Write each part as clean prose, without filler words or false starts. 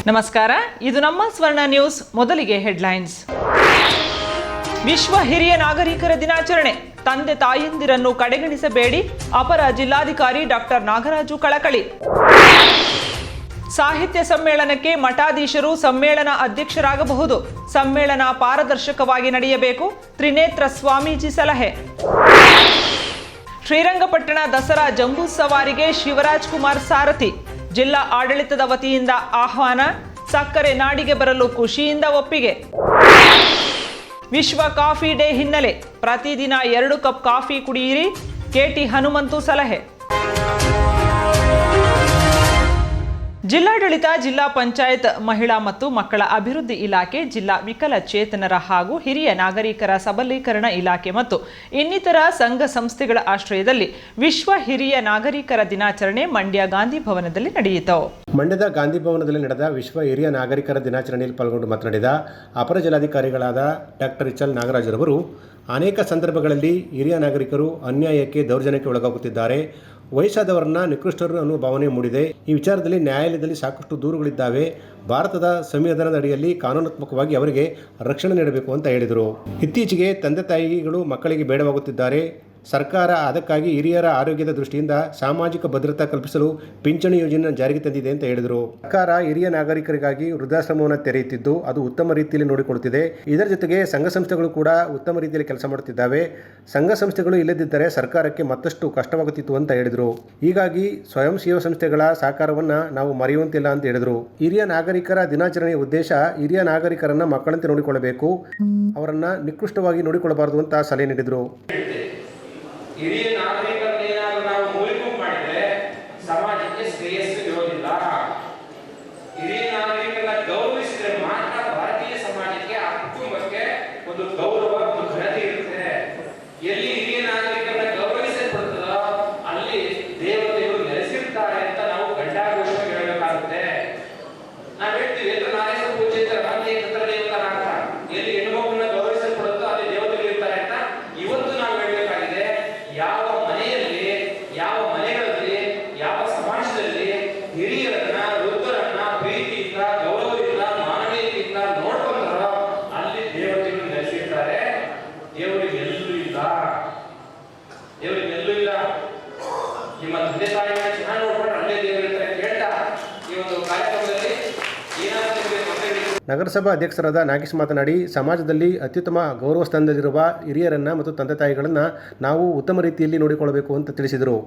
ನಮಸ್ಕಾರ, ಇದು ನಮ್ಮ ಸ್ವರ್ಣ ನ್ಯೂಸ್. ಮೊದಲಿಗೆ ಹೆಡ್ಲೈನ್ಸ್. ವಿಶ್ವ ಹಿರಿಯ ನಾಗರಿಕರ ದಿನಾಚರಣೆ, ತಂದೆ ತಾಯಂದಿರನ್ನು ಕಡೆಗಣಿಸಬೇಡಿ, ಅಪರ ಜಿಲ್ಲಾಧಿಕಾರಿ ಡಾಕ್ಟರ್ ನಾಗರಾಜು ಕಳಕಳಿ. ಸಾಹಿತ್ಯ ಸಮ್ಮೇಳನಕ್ಕೆ ಮಠಾಧೀಶರು ಸಮ್ಮೇಳನ ಅಧ್ಯಕ್ಷರಾಗಬಹುದು, ಸಮ್ಮೇಳನ ಪಾರದರ್ಶಕವಾಗಿ ನಡೆಯಬೇಕು, ತ್ರಿನೇತ್ರ ಸ್ವಾಮೀಜಿ ಸಲಹೆ. ಶ್ರೀರಂಗಪಟ್ಟಣ ದಸರಾ ಜಂಬೂ ಸವಾರಿಗೆ ಶಿವರಾಜ್ ಕುಮಾರ್ ಸಾರಥಿ, ಜಿಲ್ಲಾ ಆಡಳಿತದ ವತಿಯಿಂದ ಆಹ್ವಾನ, ಸಕ್ಕರೆ ನಾಡಿಗೆ ಬರಲು ಖುಷಿಯಿಂದ ಒಪ್ಪಿಗೆ. ವಿಶ್ವ ಕಾಫಿ ಡೇ ಹಿನ್ನೆಲೆ ಪ್ರತಿದಿನ 2 ಕಪ್ ಕಾಫಿ ಕುಡಿಯಿರಿ, ಕೆಟಿ ಹನುಮಂತು ಸಲಹೆ. ಜಿಲ್ಲಾಡಳಿತ, ಜಿಲ್ಲಾ ಪಂಚಾಯತ್, ಮಹಿಳಾ ಮತ್ತು ಮಕ್ಕಳ ಅಭಿವೃದ್ಧಿ ಇಲಾಖೆ, ಜಿಲ್ಲಾ ವಿಕಲಚೇತನರ ಹಾಗೂ ಹಿರಿಯ ನಾಗರಿಕರ ಸಬಲೀಕರಣ ಇಲಾಖೆ ಮತ್ತು ಇನ್ನಿತರ ಸಂಘ ಸಂಸ್ಥೆಗಳ ಆಶ್ರಯದಲ್ಲಿ ವಿಶ್ವ ಹಿರಿಯ ನಾಗರಿಕರ ದಿನಾಚರಣೆ ಮಂಡ್ಯ ಗಾಂಧಿ ಭವನದಲ್ಲಿ ನಡೆಯಿತು. ಮಂಡ್ಯದ ಗಾಂಧಿ ಭವನದಲ್ಲಿ ನಡೆದ ವಿಶ್ವ ಹಿರಿಯ ನಾಗರಿಕರ ದಿನಾಚರಣೆಯಲ್ಲಿ ಪಾಲ್ಗೊಂಡು ಮಾತನಾಡಿದ ಅಪರ ಜಿಲ್ಲಾಧಿಕಾರಿಗಳಾದ ಡಾಕ್ಟರ್ ಎಚ್ ಎಲ್ ನಾಗರಾಜರವರು, ಅನೇಕ ಸಂದರ್ಭಗಳಲ್ಲಿ ಹಿರಿಯ ನಾಗರಿಕರು ಅನ್ಯಾಯಕ್ಕೆ, ದೌರ್ಜನ್ಯಕ್ಕೆ ಒಳಗಾಗುತ್ತಿದ್ದಾರೆ. ವಯಸ್ಸಾದವರನ್ನ ನಿಕೃಷ್ಟರು ಅನ್ನುವ ಭಾವನೆ ಮೂಡಿದೆ. ಈ ವಿಚಾರದಲ್ಲಿ ನ್ಯಾಯಾಲಯದಲ್ಲಿ ಸಾಕಷ್ಟು ದೂರುಗಳಿದ್ದಾವೆ. ಭಾರತದ ಸಂವಿಧಾನದ ಅಡಿಯಲ್ಲಿ ಕಾನೂನಾತ್ಮಕವಾಗಿ ಅವರಿಗೆ ರಕ್ಷಣೆ ನೀಡಬೇಕು ಅಂತ ಹೇಳಿದರು. ಇತ್ತೀಚೆಗೆ ತಂದೆ ತಾಯಿಗಳು ಮಕ್ಕಳಿಗೆ ಬೇಡವಾಗುತ್ತಿದ್ದಾರೆ. ಸರ್ಕಾರ ಅದಕ್ಕಾಗಿ ಹಿರಿಯರ ಆರೋಗ್ಯದ ದೃಷ್ಟಿಯಿಂದ ಸಾಮಾಜಿಕ ಭದ್ರತಾ ಕಲ್ಪಿಸಲು ಪಿಂಚಣಿ ಯೋಜನೆ ಜಾರಿಗೆ ತಂದಿದೆ ಅಂತ ಹೇಳಿದರು. ಸರ್ಕಾರ ಹಿರಿಯ ನಾಗರಿಕರಿಗಾಗಿ ವೃದ್ಧಾಶ್ರಮವನ್ನು ತೆರೆಯುತ್ತಿದ್ದು ಅದು ಉತ್ತಮ ರೀತಿಯಲ್ಲಿ ನೋಡಿಕೊಳ್ಳುತ್ತಿದೆ. ಇದರ ಜೊತೆಗೆ ಸಂಘ ಸಂಸ್ಥೆಗಳು ಕೂಡ ಉತ್ತಮ ರೀತಿಯಲ್ಲಿ ಕೆಲಸ ಮಾಡುತ್ತಿದ್ದಾವೆ. ಸಂಘ ಸಂಸ್ಥೆಗಳು ಇಲ್ಲದಿದ್ದರೆ ಸರ್ಕಾರಕ್ಕೆ ಮತ್ತಷ್ಟು ಕಷ್ಟವಾಗುತ್ತಿತ್ತು ಅಂತ ಹೇಳಿದರು. ಹೀಗಾಗಿ ಸ್ವಯಂ ಸೇವಾ ಸಂಸ್ಥೆಗಳ ಸಹಕಾರವನ್ನು ನಾವು ಮರೆಯುವಂತಿಲ್ಲ ಅಂತ ಹೇಳಿದರು. ಹಿರಿಯ ನಾಗರಿಕರ ದಿನಾಚರಣೆಯ ಉದ್ದೇಶ ಹಿರಿಯ ನಾಗರಿಕರನ್ನ ಮಕ್ಕಳಂತೆ ನೋಡಿಕೊಳ್ಳಬೇಕು, ಅವರನ್ನ ನಿಕೃಷ್ಟವಾಗಿ ನೋಡಿಕೊಳ್ಳಬಾರದು ಅಂತ ಸಲಹೆ ನೀಡಿದರು. ಹಿರಿಯ ನಾಗರಿಕರನ್ನೇನಾದರೂ ನಾವು ಮೂಲಿಕೆ ಮಾಡಿದ್ರೆ ಸಮಾಜಕ್ಕೆ ಶ್ರೇಯಸ್ಸು ಇರೋದಿಲ್ಲ. ಹಿರಿಯ ನಾಗರಿಕರನ್ನ ಗೌರವಿಸಿದ್ರೆ ಮಾತ್ರ ಭಾರತೀಯ ಸಮಾಜಕ್ಕೆ, ಆ ಕುಟುಂಬಕ್ಕೆ ಒಂದು ಗೌರವ, ಒಂದು ಘನತೆ ಇರುತ್ತೆ. ಎಲ್ಲಿ ಹಿರಿಯ ನಾಗರಿಕರನ್ನ ಗೌರವಿಸಲ್ಪಡುತ್ತದೋ ಅಲ್ಲಿ ದೇವತೆಗಳು ನೆಲೆಸಿರ್ತಾರೆ ಅಂತ ನಾವು ಘಂಟಾಘೋಷವಾಗಿ ಹೇಳಬೇಕಾಗುತ್ತೆ. ನಾವು ಹೇಳ್ತೀವಿ ನಾರೇಶ್ವರ ಪೂಜೆ ದೇವತಾನಾಥ, ಎಲ್ಲಿ ಹೆಣ್ಣುಮಗುವನ್ನ ಗೌರವಿಸಲ್ಪಡುತ್ತೋ ಅಲ್ಲಿ ದೇವತೆಗಳು ಇರ್ತಾರೆ ಅಂತ ಇವತ್ತು ನಾವು ಹೇಳಬೇಕಾಗಿದೆ. ಯಾವ ಮನೆಯಲ್ಲಿ, ಯಾವ ಮನೆಗಳಲ್ಲಿ, ಯಾವ ಸಮಾಜದಲ್ಲಿ ಹಿರಿಯರನ್ನ, ವೃದ್ಧರನ್ನ ಪ್ರೀತಿಯಿಂದ, ಗೌರವದಿಂದ, ಮಾನವೀಯತೆಯಿಂದ ನೋಡ್ಕೊಂಡ್ರೋ ಅಲ್ಲಿ ದೇವತೆಗಳು ನೆಲೆಸಿರ್ತಾರೆ. ದೇವರಿಗೆ ಎಲ್ಲೂ ಇಲ್ಲ, ದೇವರಿಗೆ ಎಲ್ಲೂ ಇಲ್ಲ. ನಿಮ್ಮ ತಂದೆ ತಾಯಿನ ಚೆನ್ನಾಗಿ ನೋಡ್ಕೊಂಡ್ರೆ ಅಲ್ಲೇ ದೇವರಿರ್ತಾರೆ ಕೇಳ್ತಾ ಈ ಒಂದು ಕಾರ್ಯಕ್ರಮದಲ್ಲಿ ಏನಾದರೂ ನಗರಸಭಾ ಅಧ್ಯಕ್ಷರಾದ ನಾಗೇಶ್ ಮಾತನಾಡಿ, ಸಮಾಜದಲ್ಲಿ ಅತ್ಯುತ್ತಮ ಗೌರವ ಸ್ಥಾನದಲ್ಲಿರುವ ಹಿರಿಯರನ್ನ ಮತ್ತು ತಂದೆ ತಾಯಿಗಳನ್ನು ನಾವು ಉತ್ತಮ ರೀತಿಯಲ್ಲಿ ನೋಡಿಕೊಳ್ಳಬೇಕು ಅಂತ ತಿಳಿಸಿದರು.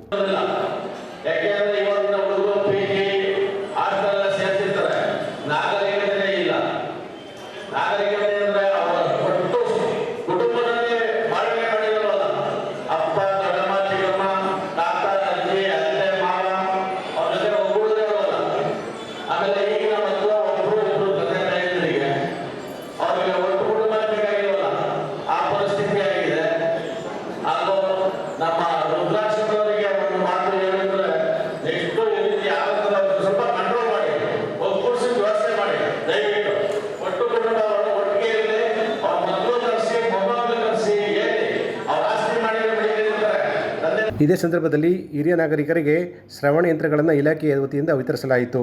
ಇದೇ ಸಂದರ್ಭದಲ್ಲಿ ಹಿರಿಯ ನಾಗರಿಕರಿಗೆ ಶ್ರವಣ ಯಂತ್ರಗಳನ್ನು ಇಲಾಖೆಯ ವತಿಯಿಂದ ವಿತರಿಸಲಾಯಿತು.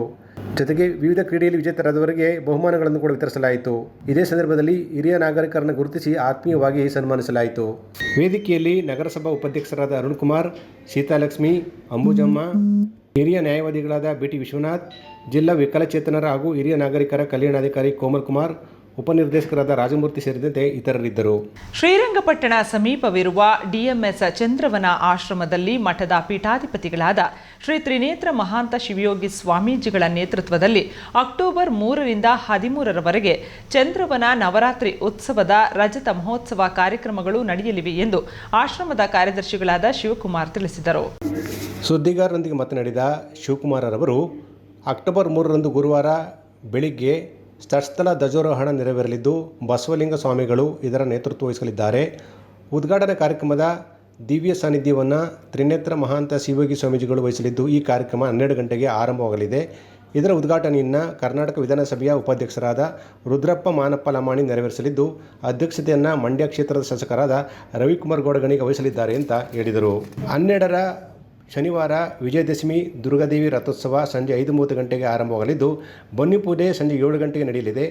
ಜೊತೆಗೆ ವಿವಿಧ ಕ್ರೀಡೆಯಲ್ಲಿ ವಿಜೇತರಾದವರಿಗೆ ಬಹುಮಾನಗಳನ್ನು ಕೂಡ ವಿತರಿಸಲಾಯಿತು. ಇದೇ ಸಂದರ್ಭದಲ್ಲಿ ಹಿರಿಯ ನಾಗರಿಕರನ್ನು ಗುರುತಿಸಿ ಆತ್ಮೀಯವಾಗಿ ಸನ್ಮಾನಿಸಲಾಯಿತು. ವೇದಿಕೆಯಲ್ಲಿ ನಗರಸಭಾ ಉಪಾಧ್ಯಕ್ಷರಾದ ಅರುಣ್ ಕುಮಾರ್, ಸೀತಾಲಕ್ಷ್ಮಿ, ಅಂಬುಜಮ್ಮ, ಹಿರಿಯ ನ್ಯಾಯವಾದಿಗಳಾದ ಬಿಟಿ ವಿಶ್ವನಾಥ್, ಜಿಲ್ಲಾ ವಿಕಲಚೇತನರ ಹಾಗೂ ಹಿರಿಯ ನಾಗರಿಕರ ಕಲ್ಯಾಣಾಧಿಕಾರಿ ಕೋಮಲ್ ಕುಮಾರ್, ಉಪನಿರ್ದೇಶಕರಾದ ರಾಜಮೂರ್ತಿ ಸೇರಿದಂತೆ ಇತರರಿದ್ದರು. ಶ್ರೀರಂಗಪಟ್ಟಣ ಸಮೀಪವಿರುವ ಡಿಎಂಎಸ್ ಚಂದ್ರವನ ಆಶ್ರಮದಲ್ಲಿ ಮಠದ ಪೀಠಾಧಿಪತಿಗಳಾದ ಶ್ರೀ ತ್ರಿನೇತ್ರ ಮಹಾಂತ ಶಿವಯೋಗಿ ಸ್ವಾಮೀಜಿಗಳ ನೇತೃತ್ವದಲ್ಲಿ ಅಕ್ಟೋಬರ್ 3ರಿಂದ 13ರವರೆಗೆ ಚಂದ್ರವನ ನವರಾತ್ರಿ ಉತ್ಸವದ ರಜತ ಮಹೋತ್ಸವ ಕಾರ್ಯಕ್ರಮಗಳು ನಡೆಯಲಿವೆ ಎಂದು ಆಶ್ರಮದ ಕಾರ್ಯದರ್ಶಿಗಳಾದ ಶಿವಕುಮಾರ್ ತಿಳಿಸಿದರು. ಸುದ್ದಿಗಾರರೊಂದಿಗೆ ಮಾತನಾಡಿದ ಶಿವಕುಮಾರ್ ರವರು, ಅಕ್ಟೋಬರ್ 3ರಂದು ಗುರುವಾರ ಬೆಳಿಗ್ಗೆ ಸ್ಥಳ ಧ್ವಜಾರೋಹಣ ನೆರವೇರಲಿದ್ದು ಬಸವಲಿಂಗ ಸ್ವಾಮಿಗಳು ಇದರ ನೇತೃತ್ವ ವಹಿಸಲಿದ್ದಾರೆ. ಉದ್ಘಾಟನಾ ಕಾರ್ಯಕ್ರಮದ ದಿವ್ಯ ಸಾನ್ನಿಧ್ಯವನ್ನು ತ್ರಿನೇತ್ರ ಮಹಾಂತ ಶಿವಯೋಗಿ ಸ್ವಾಮೀಜಿಗಳು ವಹಿಸಲಿದ್ದು ಈ ಕಾರ್ಯಕ್ರಮ 12 ಗಂಟೆಗೆ ಆರಂಭವಾಗಲಿದೆ. ಇದರ ಉದ್ಘಾಟನೆಯನ್ನು ಕರ್ನಾಟಕ ವಿಧಾನಸಭೆಯ ಉಪಾಧ್ಯಕ್ಷರಾದ ರುದ್ರಪ್ಪ ಮಾನಪ್ಪ ಲಮಾಣಿ ನೆರವೇರಿಸಲಿದ್ದು ಅಧ್ಯಕ್ಷತೆಯನ್ನು ಮಂಡ್ಯ ಕ್ಷೇತ್ರದ ಶಾಸಕರಾದ ರವಿಕುಮಾರ್ ಗೌಡಗಣಿಗ ವಹಿಸಲಿದ್ದಾರೆ ಅಂತ ಹೇಳಿದರು. 12ರ ಶನಿವಾರ ವಿಜಯದಶಮಿ ದುರ್ಗಾದೇವಿ ರಥೋತ್ಸವ ಸಂಜೆ 5:30 ಗಂಟೆಗೆ ಆರಂಭವಾಗಲಿದ್ದು ಬನ್ನಿ ಪೂಜೆ ಸಂಜೆ 7 ಗಂಟೆಗೆ ನಡೆಯಲಿದೆ.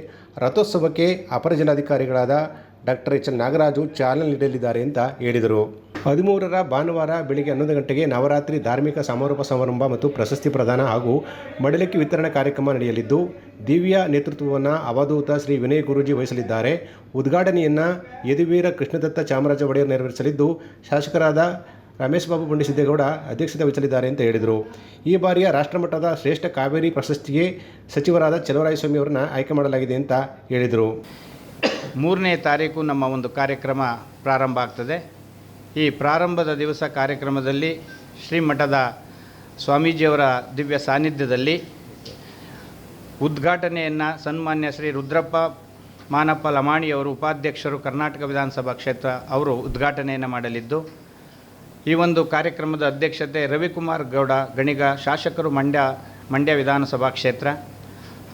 ರಥೋತ್ಸವಕ್ಕೆ ಅಪರ ಜಿಲ್ಲಾಧಿಕಾರಿಗಳಾದ ಡಾಕ್ಟರ್ ಎಚ್ ಎಲ್ ನಾಗರಾಜು ಚಾಲನೆ ನೀಡಲಿದ್ದಾರೆ ಅಂತ ಹೇಳಿದರು. 13ರ ಭಾನುವಾರ ಬೆಳಗ್ಗೆ 11 ಗಂಟೆಗೆ ನವರಾತ್ರಿ ಧಾರ್ಮಿಕ ಸಮಾರೋಪ ಸಮಾರಂಭ ಮತ್ತು ಪ್ರಶಸ್ತಿ ಪ್ರದಾನ ಹಾಗೂ ಮಡಿಲಕ್ಕಿ ವಿತರಣಾ ಕಾರ್ಯಕ್ರಮ ನಡೆಯಲಿದ್ದು ದಿವ್ಯ ನೇತೃತ್ವವನ್ನು ಅವಧೂತ ಶ್ರೀ ವಿನಯ್ ಗುರೂಜಿ ವಹಿಸಲಿದ್ದಾರೆ. ಉದ್ಘಾಟನೆಯನ್ನು ಯದುವೀರ ಕೃಷ್ಣದತ್ತ ಚಾಮರಾಜ ಒಡೆಯರ್ ನೆರವೇರಿಸಲಿದ್ದು ಶಾಸಕರಾದ ರಮೇಶ್ ಬಾಬು ಬಂಡಿಸಿದ್ದೇಗೌಡ ಅಧ್ಯಕ್ಷತೆ ವಹಿಸಲಿದ್ದಾರೆ ಅಂತ ಹೇಳಿದರು. ಈ ಬಾರಿಯ ರಾಷ್ಟ್ರಮಟ್ಟದ ಶ್ರೇಷ್ಠ ಕಾವೇರಿ ಪ್ರಶಸ್ತಿಗೆ ಸಚಿವರಾದ ಚಲುವರಾಯಸ್ವಾಮಿ ಅವರನ್ನು ಆಯ್ಕೆ ಮಾಡಲಾಗಿದೆ ಅಂತ ಹೇಳಿದರು. 3ನೇ ತಾರೀಕು ನಮ್ಮ ಒಂದು ಕಾರ್ಯಕ್ರಮ ಪ್ರಾರಂಭ ಆಗ್ತದೆ. ಈ ಪ್ರಾರಂಭದ ದಿವಸ ಕಾರ್ಯಕ್ರಮದಲ್ಲಿ ಶ್ರೀಮಠದ ಸ್ವಾಮೀಜಿಯವರ ದಿವ್ಯ ಸಾನ್ನಿಧ್ಯದಲ್ಲಿ ಉದ್ಘಾಟನೆಯನ್ನು ಸನ್ಮಾನ್ಯ ಶ್ರೀ ರುದ್ರಪ್ಪ ಮಾನಪ್ಪ ಲಮಾಣಿಯವರು ಉಪಾಧ್ಯಕ್ಷರು ಕರ್ನಾಟಕ ವಿಧಾನಸಭಾ ಕ್ಷೇತ್ರ ಅವರು ಉದ್ಘಾಟನೆಯನ್ನು ಮಾಡಲಿದ್ದು, ಈ ಒಂದು ಕಾರ್ಯಕ್ರಮದ ಅಧ್ಯಕ್ಷತೆ ರವಿಕುಮಾರ್ ಗೌಡ ಗಣಿಗ ಶಾಸಕರು ಮಂಡ್ಯ ವಿಧಾನಸಭಾ ಕ್ಷೇತ್ರ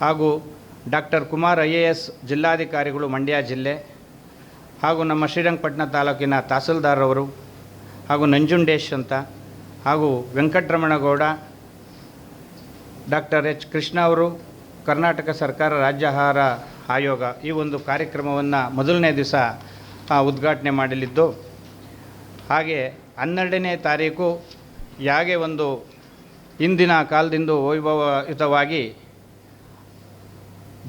ಹಾಗೂ ಡಾಕ್ಟರ್ ಕುಮಾರ್ IAS ಜಿಲ್ಲಾಧಿಕಾರಿಗಳು ಮಂಡ್ಯ ಜಿಲ್ಲೆ ಹಾಗೂ ನಮ್ಮ ಶ್ರೀರಂಗಪಟ್ಟಣ ತಾಲೂಕಿನ ತಹಸೀಲ್ದಾರವರು ಹಾಗೂ ನಂಜುಂಡೇಶ್ ಅಂತ ಹಾಗೂ ವೆಂಕಟರಮಣಗೌಡ, ಡಾಕ್ಟರ್ H ಕೃಷ್ಣ ಅವರು ಕರ್ನಾಟಕ ಸರ್ಕಾರ ರಾಜ್ಯ ಆಹಾರ ಆಯೋಗ ಈ ಒಂದು ಕಾರ್ಯಕ್ರಮವನ್ನು ಮೊದಲನೇ ದಿವಸ ಉದ್ಘಾಟನೆ ಮಾಡಲಿದ್ದು, ಹಾಗೆ 12ನೇ ತಾರೀಕು ಯಾಗೆ ಒಂದು ಇಂದಿನ ಕಾಲದಿಂದ ವೈಭವಯುತವಾಗಿ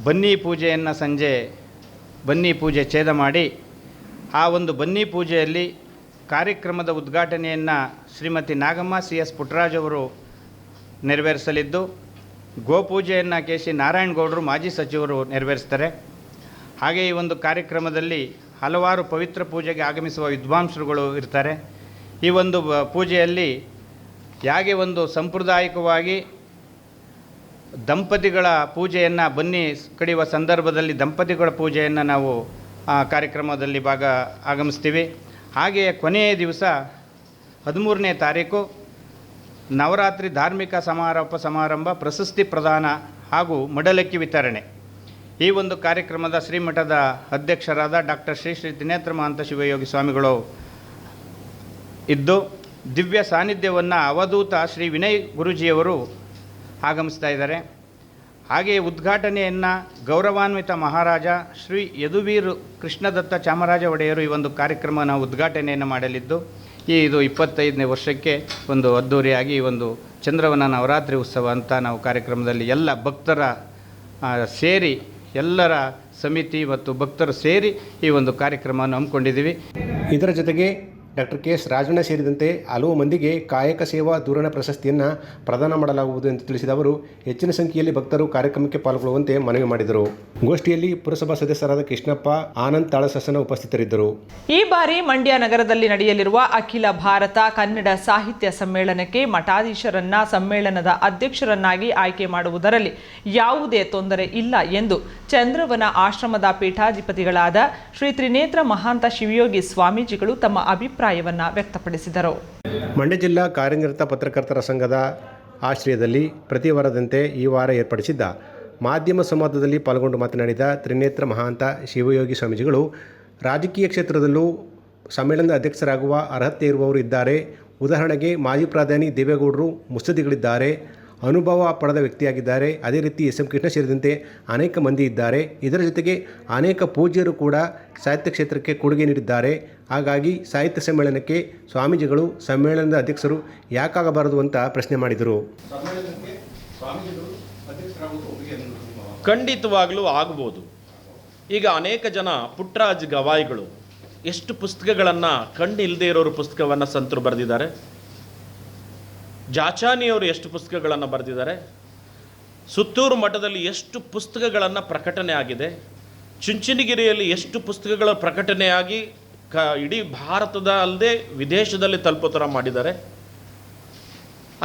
ಬನ್ನಿ ಪೂಜೆಯನ್ನು ಸಂಜೆ ಬನ್ನಿ ಪೂಜೆ ಛೇದ ಮಾಡಿ ಆ ಒಂದು ಬನ್ನಿ ಪೂಜೆಯಲ್ಲಿ ಕಾರ್ಯಕ್ರಮದ ಉದ್ಘಾಟನೆಯನ್ನು ಶ್ರೀಮತಿ ನಾಗಮ್ಮ CS ಪುಟ್ಟರಾಜ್ ಅವರು ನೆರವೇರಿಸಲಿದ್ದು, ಗೋಪೂಜೆಯನ್ನು KC ನಾರಾಯಣಗೌಡರು ಮಾಜಿ ಸಚಿವರು ನೆರವೇರಿಸ್ತಾರೆ. ಹಾಗೆ ಈ ಒಂದು ಕಾರ್ಯಕ್ರಮದಲ್ಲಿ ಹಲವಾರು ಪವಿತ್ರ ಪೂಜೆಗೆ ಆಗಮಿಸುವ ವಿದ್ವಾಂಸರುಗಳು ಇರ್ತಾರೆ. ಈ ಒಂದು ಪೂಜೆಯಲ್ಲಿ ಯಾಗೆ ಒಂದು ಸಾಂಪ್ರದಾಯಿಕವಾಗಿ ದಂಪತಿಗಳ ಪೂಜೆಯನ್ನು ಬನ್ನಿ ಕಡಿಯುವ ಸಂದರ್ಭದಲ್ಲಿ ದಂಪತಿಗಳ ಪೂಜೆಯನ್ನು ನಾವು ಕಾರ್ಯಕ್ರಮದಲ್ಲಿ ಆಗಮಿಸ್ತೀವಿ. ಹಾಗೆಯೇ ಕೊನೆಯ ದಿವಸ 13ನೇ ತಾರೀಕು ನವರಾತ್ರಿ ಧಾರ್ಮಿಕ ಸಮಾರಂಭ ಪ್ರಶಸ್ತಿ ಪ್ರದಾನ ಹಾಗೂ ಮಡಲಕ್ಕಿ ವಿತರಣೆ ಈ ಒಂದು ಕಾರ್ಯಕ್ರಮದ ಶ್ರೀಮಠದ ಅಧ್ಯಕ್ಷರಾದ ಡಾಕ್ಟರ್ ಶ್ರೀ ತ್ರಿನೇತ್ರ ಮಹಂತ ಶಿವಯೋಗಿ ಸ್ವಾಮಿಗಳು ಇದ್ದು ದಿವ್ಯ ಸಾನ್ನಿಧ್ಯವನ್ನು ಅವಧೂತ ಶ್ರೀ ವಿನಯ್ ಗುರೂಜಿಯವರು ಆಗಮಿಸ್ತಾ ಇದ್ದಾರೆ. ಹಾಗೆಯೇ ಉದ್ಘಾಟನೆಯನ್ನು ಗೌರವಾನ್ವಿತ ಮಹಾರಾಜ ಶ್ರೀ ಯದುವೀರ್ ಕೃಷ್ಣದತ್ತ ಚಾಮರಾಜ ಒಡೆಯರು ಈ ಒಂದು ಕಾರ್ಯಕ್ರಮನ ಉದ್ಘಾಟನೆಯನ್ನು ಮಾಡಲಿದ್ದು, ಇದು 25ನೇ ವರ್ಷಕ್ಕೆ ಒಂದು ಅದ್ಧೂರಿಯಾಗಿ ಈ ಒಂದು ಚಂದ್ರವನ ನವರಾತ್ರಿ ಉತ್ಸವ ಅಂತ ನಾವು ಕಾರ್ಯಕ್ರಮದಲ್ಲಿ ಎಲ್ಲ ಭಕ್ತರ ಸೇರಿ ಎಲ್ಲರ ಸಮಿತಿ ಮತ್ತು ಭಕ್ತರು ಸೇರಿ ಈ ಒಂದು ಕಾರ್ಯಕ್ರಮವನ್ನು ಹಮ್ಮಿಕೊಂಡಿದ್ದೀವಿ. ಇದರ ಜೊತೆಗೆ ಡಾಕ್ಟರ್ KS ರಾಜಣ್ಣ ಸೇರಿದಂತೆ ಹಲವು ಮಂದಿಗೆ ಕಾಯಕ ಸೇವಾ ಧೂರಣ ಪ್ರಶಸ್ತಿಯನ್ನು ಪ್ರದಾನ ಮಾಡಲಾಗುವುದು ಎಂದು ತಿಳಿಸಿದ ಅವರು ಹೆಚ್ಚಿನ ಸಂಖ್ಯೆಯಲ್ಲಿ ಭಕ್ತರು ಕಾರ್ಯಕ್ರಮಕ್ಕೆ ಪಾಲ್ಗೊಳ್ಳುವಂತೆ ಮನವಿ ಮಾಡಿದರು. ಗೋಷ್ಠಿಯಲ್ಲಿ ಪುರಸಭಾ ಸದಸ್ಯರಾದ ಕೃಷ್ಣಪ್ಪ, ಆನಂದ್ ತಾಳಸಸನ ಉಪಸ್ಥಿತರಿದ್ದರು. ಈ ಬಾರಿ ಮಂಡ್ಯ ನಗರದಲ್ಲಿ ನಡೆಯಲಿರುವ ಅಖಿಲ ಭಾರತ ಕನ್ನಡ ಸಾಹಿತ್ಯ ಸಮ್ಮೇಳನಕ್ಕೆ ಮಠಾಧೀಶರನ್ನ ಸಮ್ಮೇಳನದ ಅಧ್ಯಕ್ಷರನ್ನಾಗಿ ಆಯ್ಕೆ ಮಾಡುವುದರಲ್ಲಿ ಯಾವುದೇ ತೊಂದರೆ ಇಲ್ಲ ಎಂದು ಚಂದ್ರವನ ಆಶ್ರಮದ ಪೀಠಾಧಿಪತಿಗಳಾದ ಶ್ರೀ ತ್ರಿನೇತ್ರ ಮಹಾಂತ ಶಿವಯೋಗಿ ಸ್ವಾಮೀಜಿಗಳು ತಮ್ಮ ಅಭಿಪ್ರಾಯವನ್ನ ವ್ಯಕ್ತಪಡಿಸಿದರು. ಮಂಡ್ಯ ಜಿಲ್ಲಾ ಕಾರ್ಯನಿರತ ಪತ್ರಕರ್ತರ ಸಂಘದ ಆಶ್ರಯದಲ್ಲಿ ಪ್ರತಿ ವಾರದಂತೆ ಈ ವಾರ ಏರ್ಪಡಿಸಿದ್ದ ಮಾಧ್ಯಮ ಸಂವಾದದಲ್ಲಿ ಪಾಲ್ಗೊಂಡು ಮಾತನಾಡಿದ ತ್ರಿನೇತ್ರ ಮಹಾಂತ ಶಿವಯೋಗಿ ಸ್ವಾಮೀಜಿಗಳು, ರಾಜಕೀಯ ಕ್ಷೇತ್ರದಲ್ಲೂ ಸಮ್ಮೇಳನದ ಅಧ್ಯಕ್ಷರಾಗುವ ಅರ್ಹತೆ ಇರುವವರು ಇದ್ದಾರೆ. ಉದಾಹರಣೆಗೆ ಮಾಜಿ ಪ್ರಧಾನಿ ದೇವೇಗೌಡರು ಮುತ್ಸದ್ದಿಗಳಿದ್ದಾರೆ, ಅನುಭವ ಪಡೆದ ವ್ಯಕ್ತಿಯಾಗಿದ್ದಾರೆ. ಅದೇ ರೀತಿ SM ಕೃಷ್ಣ ಸೇರಿದಂತೆ ಅನೇಕ ಮಂದಿ ಇದ್ದಾರೆ. ಇದರ ಜೊತೆಗೆ ಅನೇಕ ಪೂಜ್ಯರು ಕೂಡ ಸಾಹಿತ್ಯ ಕ್ಷೇತ್ರಕ್ಕೆ ಕೊಡುಗೆ ನೀಡಿದ್ದಾರೆ. ಹಾಗಾಗಿ ಸಾಹಿತ್ಯ ಸಮ್ಮೇಳನಕ್ಕೆ ಸ್ವಾಮೀಜಿಗಳು ಸಮ್ಮೇಳನದ ಅಧ್ಯಕ್ಷರು ಯಾಕಾಗಬಾರದು ಅಂತ ಪ್ರಶ್ನೆ ಮಾಡಿದರು. ಖಂಡಿತವಾಗ್ಲೂ ಆಗ್ಬೋದು. ಈಗ ಅನೇಕ ಜನ ಪುಟ್ಟರಾಜ್ ಗವಾಯಿಗಳು ಎಷ್ಟು ಪುಸ್ತಕಗಳನ್ನು ಕಣ್ಣಿಲ್ಲದೆ ಇರೋರು ಪುಸ್ತಕವನ್ನು ಸಂತರು ಬರೆದಿದ್ದಾರೆ. ಜಾಚಾನಿಯವರು ಎಷ್ಟು ಪುಸ್ತಕಗಳನ್ನು ಬರೆದಿದ್ದಾರೆ. ಸುತ್ತೂರು ಮಠದಲ್ಲಿ ಎಷ್ಟು ಪುಸ್ತಕಗಳನ್ನು ಪ್ರಕಟಣೆ ಆಗಿದೆ. ಚುಂಚನಗಿರಿಯಲ್ಲಿ ಎಷ್ಟು ಪುಸ್ತಕಗಳ ಪ್ರಕಟಣೆಯಾಗಿ ಇಡೀ ಭಾರತದ ಅಲ್ಲದೆ ವಿದೇಶದಲ್ಲಿ ತಲುಪೋ ಥರ ಮಾಡಿದ್ದಾರೆ.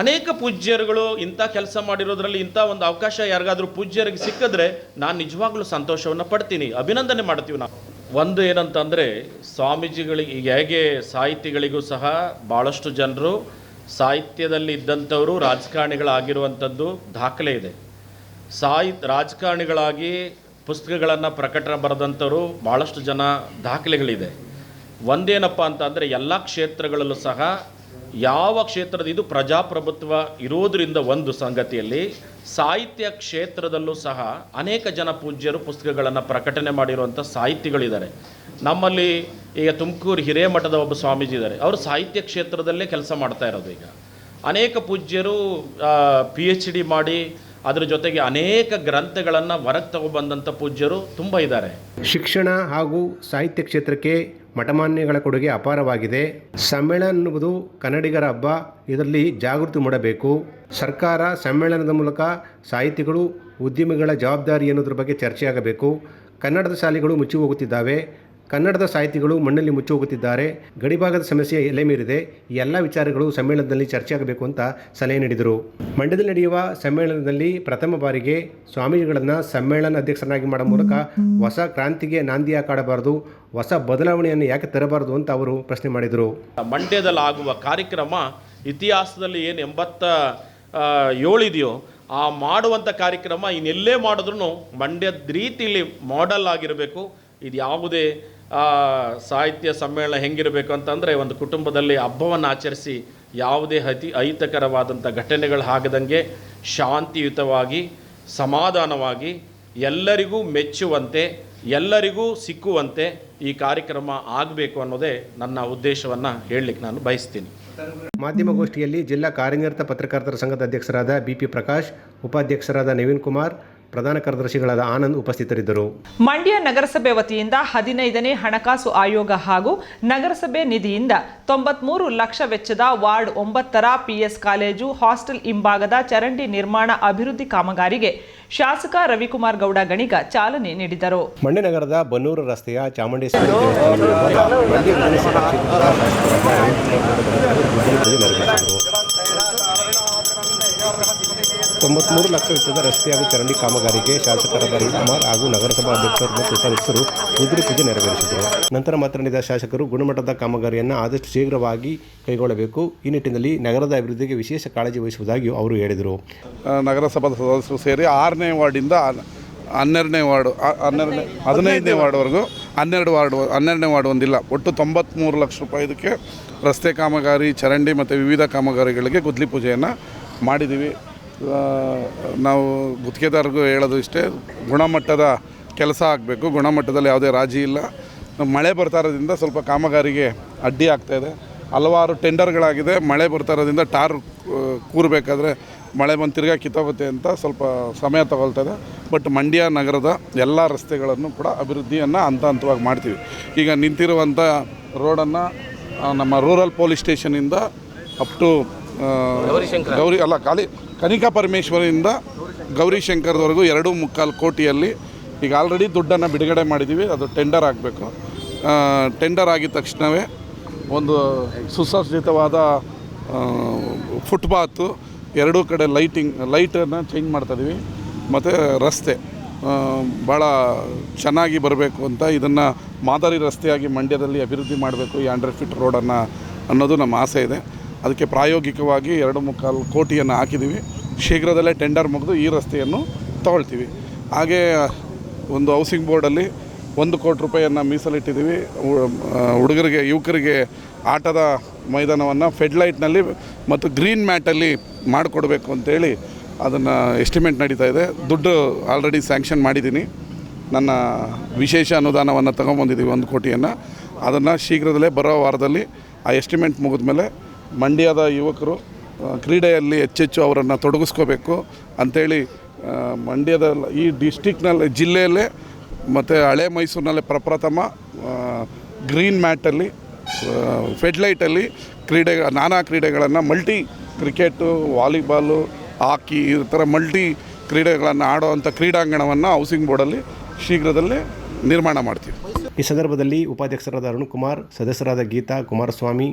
ಅನೇಕ ಪೂಜ್ಯರುಗಳು ಇಂಥ ಕೆಲಸ ಮಾಡಿರೋದ್ರಲ್ಲಿ ಇಂಥ ಒಂದು ಅವಕಾಶ ಯಾರಿಗಾದರೂ ಪೂಜ್ಯರಿಗೆ ಸಿಕ್ಕಿದ್ರೆ ನಾನು ನಿಜವಾಗ್ಲೂ ಸಂತೋಷವನ್ನು ಪಡ್ತೀನಿ, ಅಭಿನಂದನೆ ಮಾಡ್ತೀವಿ ನಾವು. ಒಂದು ಏನಂತಂದರೆ, ಸ್ವಾಮೀಜಿಗಳಿಗೆ ಹೇಗೆ ಸಾಹಿತಿಗಳಿಗೂ ಸಹ ಭಾಳಷ್ಟು ಜನರು ಸಾಹಿತ್ಯದಲ್ಲಿ ಇದ್ದಂಥವರು ರಾಜಕಾರಣಿಗಳಾಗಿರುವಂಥದ್ದು ದಾಖಲೆ ಇದೆ. ರಾಜಕಾರಣಿಗಳಾಗಿ ಪುಸ್ತಕಗಳನ್ನು ಪ್ರಕಟಣೆ ಬರೆದಂಥವರು ಭಾಳಷ್ಟು ಜನ ದಾಖಲೆಗಳಿದೆ. ಒಂದೇನಪ್ಪ ಅಂತಂದರೆ, ಎಲ್ಲ ಕ್ಷೇತ್ರಗಳಲ್ಲೂ ಸಹ ಯಾವ ಕ್ಷೇತ್ರದ ಇದು ಪ್ರಜಾಪ್ರಭುತ್ವ ಇರೋದರಿಂದ ಒಂದು ಸಂಗತಿಯಲ್ಲಿ ಸಾಹಿತ್ಯ ಕ್ಷೇತ್ರದಲ್ಲೂ ಸಹ ಅನೇಕ ಜನ ಪೂಜ್ಯರು ಪುಸ್ತಕಗಳನ್ನು ಪ್ರಕಟಣೆ ಮಾಡಿರುವಂಥ ಸಾಹಿತಿಗಳಿದ್ದಾರೆ. ನಮ್ಮಲ್ಲಿ ಈಗ ತುಮಕೂರು ಹಿರೇಮಠದ ಒಬ್ಬ ಸ್ವಾಮೀಜಿ ಇದ್ದಾರೆ, ಅವರು ಸಾಹಿತ್ಯ ಕ್ಷೇತ್ರದಲ್ಲೇ ಕೆಲಸ ಮಾಡ್ತಾ ಇರೋದು. ಈಗ ಅನೇಕ ಪೂಜ್ಯರು PhD ಮಾಡಿ ಅದರ ಜೊತೆಗೆ ಅನೇಕ ಗ್ರಂಥಗಳನ್ನು ಹೊರಗೆ ತಗೊಬಂದಂಥ ಪೂಜ್ಯರು ತುಂಬ ಇದ್ದಾರೆ. ಶಿಕ್ಷಣ ಹಾಗೂ ಸಾಹಿತ್ಯ ಕ್ಷೇತ್ರಕ್ಕೆ ಮಠಮಾನ್ಯಗಳ ಕೊಡುಗೆ ಅಪಾರವಾಗಿದೆ. ಸಮ್ಮೇಳನ ಎನ್ನುವುದು ಕನ್ನಡಿಗರ ಹಬ್ಬ, ಇದರಲ್ಲಿ ಜಾಗೃತಿ ಮೂಡಬೇಕು. ಸರ್ಕಾರ ಸಮ್ಮೇಳನದ ಮೂಲಕ ಸಾಹಿತಿಗಳು, ಉದ್ಯಮಿಗಳ ಜವಾಬ್ದಾರಿ ಎನ್ನುವುದರ ಬಗ್ಗೆ ಚರ್ಚೆಯಾಗಬೇಕು. ಕನ್ನಡದ ಶಾಲೆಗಳು ಮುಚ್ಚಿ ಹೋಗುತ್ತಿದ್ದಾವೆ, ಕನ್ನಡದ ಸಾಹಿತಿಗಳು ಮಣ್ಣಲ್ಲಿ ಮುಚ್ಚಿ ಹೋಗುತ್ತಿದ್ದಾರೆ, ಗಡಿಭಾಗದ ಸಮಸ್ಯೆ ಎಲೆ ಮೀರಿದೆ. ಈ ಎಲ್ಲ ವಿಚಾರಗಳು ಸಮ್ಮೇಳನದಲ್ಲಿ ಚರ್ಚೆಯಾಗಬೇಕು ಅಂತ ಸಲಹೆ ನೀಡಿದರು. ಮಂಡ್ಯದಲ್ಲಿ ನಡೆಯುವ ಸಮ್ಮೇಳನದಲ್ಲಿ ಪ್ರಥಮ ಬಾರಿಗೆ ಸ್ವಾಮೀಜಿಗಳನ್ನು ಸಮ್ಮೇಳನ ಅಧ್ಯಕ್ಷರನ್ನಾಗಿ ಮಾಡುವ ಮೂಲಕ ಹೊಸ ಕ್ರಾಂತಿಗೆ ನಾಂದಿ ಯಾಕಾಡಬಾರದು, ಹೊಸ ಬದಲಾವಣೆಯನ್ನು ಯಾಕೆ ತರಬಾರದು ಅಂತ ಅವರು ಪ್ರಶ್ನೆ ಮಾಡಿದರು. ಮಂಡ್ಯದಲ್ಲಿ ಆಗುವ ಕಾರ್ಯಕ್ರಮ ಇತಿಹಾಸದಲ್ಲಿ ಏನು 87 ಇದೆಯೋ ಆ ಮಾಡುವಂಥ ಕಾರ್ಯಕ್ರಮ ಇನ್ನೆಲ್ಲೇ ಮಾಡಿದ್ರೂ ಮಂಡ್ಯದ ರೀತಿಯಲ್ಲಿ ಮಾಡೆಲ್ ಆಗಿರಬೇಕು. ಇದು ಯಾವುದೇ ಸಾಹಿತ್ಯ ಸಮ್ಮೇಳನ ಹೆಂಗಿರಬೇಕು ಅಂತಂದರೆ, ಒಂದು ಕುಟುಂಬದಲ್ಲಿ ಹಬ್ಬವನ್ನು ಆಚರಿಸಿ ಯಾವುದೇ ಅಹಿತಕರವಾದಂಥ ಘಟನೆಗಳು ಆಗದಂಗೆ ಶಾಂತಿಯುತವಾಗಿ ಸಮಾಧಾನವಾಗಿ ಎಲ್ಲರಿಗೂ ಮೆಚ್ಚುವಂತೆ ಎಲ್ಲರಿಗೂ ಸಿಕ್ಕುವಂತೆ ಈ ಕಾರ್ಯಕ್ರಮ ಆಗಬೇಕು ಅನ್ನೋದೇ ನನ್ನ ಉದ್ದೇಶವನ್ನು ಹೇಳಲಿಕ್ಕೆ ನಾನು ಬಯಸ್ತೀನಿ. ಮಾಧ್ಯಮಗೋಷ್ಠಿಯಲ್ಲಿ ಜಿಲ್ಲಾ ಕಾರ್ಯನಿರತ ಪತ್ರಕರ್ತರ ಸಂಘದ ಅಧ್ಯಕ್ಷರಾದ BP ಪ್ರಕಾಶ್, ಉಪಾಧ್ಯಕ್ಷರಾದ ನವೀನ್ ಕುಮಾರ್, ಪ್ರಧಾನ ಕಾರ್ಯದರ್ಶಿಗಳಾದ ಆನಂದ್ ಉಪಸ್ಥಿತರಿದ್ದರು. ಮಂಡ್ಯ ನಗರಸಭೆ ವತಿಯಿಂದ 15ನೇ ಹಣಕಾಸು ಆಯೋಗ ಹಾಗೂ ನಗರಸಭೆ ನಿಧಿಯಿಂದ 93 ಲಕ್ಷ ವೆಚ್ಚದ ವಾರ್ಡ್ 9ರ PS ಕಾಲೇಜು ಹಾಸ್ಟೆಲ್ ಹಿಂಭಾಗದ ಚರಂಡಿ ನಿರ್ಮಾಣ ಅಭಿವೃದ್ಧಿ ಕಾಮಗಾರಿಗೆ ಶಾಸಕ ರವಿಕುಮಾರ್ ಗೌಡ ಗಣಿಗ ಚಾಲನೆ ನೀಡಿದರು. ಮಂಡ್ಯ ನಗರದ ಬನ್ನೂರು ರಸ್ತೆಯ ಚಾಮುಂಡೇಶ್ವರಿ 93 ಲಕ್ಷ ವೆಚ್ಚದ ರಸ್ತೆ ಹಾಗೂ ಚರಂಡಿ ಕಾಮಗಾರಿಗೆ ಶಾಸಕರಾದ ರವಿಕುಮಾರ್ ಹಾಗೂ ನಗರಸಭಾ ಅಧ್ಯಕ್ಷರು ಮತ್ತು ಉಪಾಧ್ಯಕ್ಷರು ಉದ್ರಿ ಪೂಜೆ ನೆರವೇರಿಸಿದರು. ನಂತರ ಮಾತನಾಡಿದ ಶಾಸಕರು ಗುಣಮಟ್ಟದ ಕಾಮಗಾರಿಯನ್ನು ಆದಷ್ಟು ಶೀಘ್ರವಾಗಿ ಕೈಗೊಳ್ಳಬೇಕು. ಈ ನಿಟ್ಟಿನಲ್ಲಿ ನಗರದ ಅಭಿವೃದ್ಧಿಗೆ ವಿಶೇಷ ಕಾಳಜಿ ವಹಿಸುವುದಾಗಿ ಅವರು ಹೇಳಿದರು. ನಗರಸಭಾ ಸದಸ್ಯರು ಸೇರಿ 6ನೇ ವಾರ್ಡಿಂದ 12ನೇ ವಾರ್ಡು 15ನೇ ವಾರ್ಡ್ವರೆಗೂ 12ನೇ ವಾರ್ಡ್ ಒಂದಿಲ್ಲ, ಒಟ್ಟು 93 ಲಕ್ಷ ರೂಪಾಯಿ ಇದಕ್ಕೆ ರಸ್ತೆ ಕಾಮಗಾರಿ, ಚರಂಡಿ ಮತ್ತು ವಿವಿಧ ಕಾಮಗಾರಿಗಳಿಗೆ ಗುದ್ಲಿ ಪೂಜೆಯನ್ನು ಮಾಡಿದ್ದೀವಿ. ನಾವು ಗುತ್ತಿಗೆದಾರರಿಗೂ ಹೇಳೋದು ಇಷ್ಟೇ, ಗುಣಮಟ್ಟದ ಕೆಲಸ ಆಗಬೇಕು. ಗುಣಮಟ್ಟದಲ್ಲಿ ಯಾವುದೇ ರಾಜಿ ಇಲ್ಲ. ಮಳೆ ಬರ್ತಾ ಇರೋದ್ರಿಂದ ಸ್ವಲ್ಪ ಕಾಮಗಾರಿಗೆ ಅಡ್ಡಿ ಆಗ್ತಾಯಿದೆ. ಹಲವಾರು ಟೆಂಡರ್ಗಳಾಗಿದೆ. ಮಳೆ ಬರ್ತಾ ಇರೋದ್ರಿಂದ ಟಾರ್ ಕೂರಬೇಕಾದ್ರೆ ಮಳೆ ಬಂದು ತಿರ್ಗಾ ಕಿತ್ತೋಗುತ್ತೆ ಅಂತ ಸ್ವಲ್ಪ ಸಮಯ ತಗೊಳ್ತದೆ. ಬಟ್ ಮಂಡ್ಯ ನಗರದ ಎಲ್ಲ ರಸ್ತೆಗಳನ್ನು ಕೂಡ ಅಭಿವೃದ್ಧಿಯನ್ನು ಹಂತವಾಗಿ ಮಾಡ್ತೀವಿ. ಈಗ ನಿಂತಿರುವಂಥ ರೋಡನ್ನು ನಮ್ಮ ರೂರಲ್ ಪೊಲೀಸ್ ಸ್ಟೇಷನಿಂದ ಅಪ್ ಟು ಕನಿಕಾ ಪರಮೇಶ್ವರಿಂದ ಗೌರಿಶಂಕರ್ವರೆಗೂ 2.25 ಕೋಟಿಯಲ್ಲಿ ಈಗ ಆಲ್ರೆಡಿ ದುಡ್ಡನ್ನು ಬಿಡುಗಡೆ ಮಾಡಿದ್ದೀವಿ. ಅದು ಟೆಂಡರ್ ಆಗಬೇಕು. ಟೆಂಡರ್ ಆಗಿದ ತಕ್ಷಣವೇ ಒಂದು ಸುಸಜ್ಜಿತವಾದ ಫುಟ್ಪಾತು, ಎರಡೂ ಕಡೆ ಲೈಟನ್ನು ಚೇಂಜ್ ಮಾಡ್ತಾಯಿದ್ದೀವಿ. ಮತ್ತು ರಸ್ತೆ ಭಾಳ ಚೆನ್ನಾಗಿ ಬರಬೇಕು ಅಂತ ಇದನ್ನು ಮಾದರಿ ರಸ್ತೆಯಾಗಿ ಮಂಡ್ಯದಲ್ಲಿ ಅಭಿವೃದ್ಧಿ ಮಾಡಬೇಕು, ಈ 100 ಫೀಟ್ ರೋಡನ್ನು ಅನ್ನೋದು ನಮ್ಮ ಆಸೆ ಇದೆ. ಅದಕ್ಕೆ ಪ್ರಾಯೋಗಿಕವಾಗಿ 2.25 ಕೋಟಿಯನ್ನು ಹಾಕಿದ್ದೀವಿ. ಶೀಘ್ರದಲ್ಲೇ ಟೆಂಡರ್ ಮುಗಿದು ಈ ರಸ್ತೆಯನ್ನು ತಗೊಳ್ತೀವಿ. ಹಾಗೇ ಒಂದು ಹೌಸಿಂಗ್ ಬೋರ್ಡಲ್ಲಿ 1 ಕೋಟಿ ರೂಪಾಯಿಯನ್ನು ಮೀಸಲಿಟ್ಟಿದ್ದೀವಿ. ಯುವಕರಿಗೆ ಆಟದ ಮೈದಾನವನ್ನು ಫೆಡ್ಲೈಟ್ನಲ್ಲಿ ಮತ್ತು ಗ್ರೀನ್ ಮ್ಯಾಟಲ್ಲಿ ಮಾಡಿಕೊಡ್ಬೇಕು ಅಂತೇಳಿ ಅದನ್ನು ಎಸ್ಟಿಮೇಟ್ ನಡೀತಾ ಇದೆ. ದುಡ್ಡು ಆಲ್ರೆಡಿ ಸ್ಯಾಂಕ್ಷನ್ ಮಾಡಿದ್ದೀನಿ. ನನ್ನ ವಿಶೇಷ ಅನುದಾನವನ್ನು ತೊಗೊಂಬಂದಿದ್ದೀವಿ 1 ಕೋಟಿಯನ್ನು. ಅದನ್ನು ಶೀಘ್ರದಲ್ಲೇ ಬರೋ ವಾರದಲ್ಲಿ ಆ ಎಸ್ಟಿಮೇಟ್ ಮುಗಿದ ಮೇಲೆ ಮಂಡ್ಯದ ಯುವಕರು ಕ್ರೀಡೆಯಲ್ಲಿ ಹೆಚ್ಚೆಚ್ಚು ಅವರನ್ನು ತೊಡಗಿಸ್ಕೋಬೇಕು ಅಂಥೇಳಿ ಮಂಡ್ಯದ ಈ ಡಿಸ್ಟಿಕ್ನಲ್ಲಿ, ಜಿಲ್ಲೆಯಲ್ಲೇ ಮತ್ತು ಹಳೆ ಮೈಸೂರಿನಲ್ಲೇ ಪ್ರಪ್ರಥಮ ಗ್ರೀನ್ ಮ್ಯಾಟಲ್ಲಿ ಫೆಡ್ಲೈಟಲ್ಲಿ ನಾನಾ ಕ್ರೀಡೆಗಳನ್ನು ಮಲ್ಟಿ ಕ್ರಿಕೆಟು, ವಾಲಿಬಾಲು, ಹಾಕಿ ಈ ಥರ ಮಲ್ಟಿ ಕ್ರೀಡೆಗಳನ್ನು ಆಡುವಂಥ ಕ್ರೀಡಾಂಗಣವನ್ನು ಹೌಸಿಂಗ್ ಬೋರ್ಡಲ್ಲಿ ಶೀಘ್ರದಲ್ಲೇ ನಿರ್ಮಾಣ ಮಾಡ್ತೀವಿ. ಈ ಸಂದರ್ಭದಲ್ಲಿ ಉಪಾಧ್ಯಕ್ಷರಾದ ಅರುಣ್ಕುಮಾರ್, ಸದಸ್ಯರಾದ ಗೀತಾ, ಕುಮಾರಸ್ವಾಮಿ,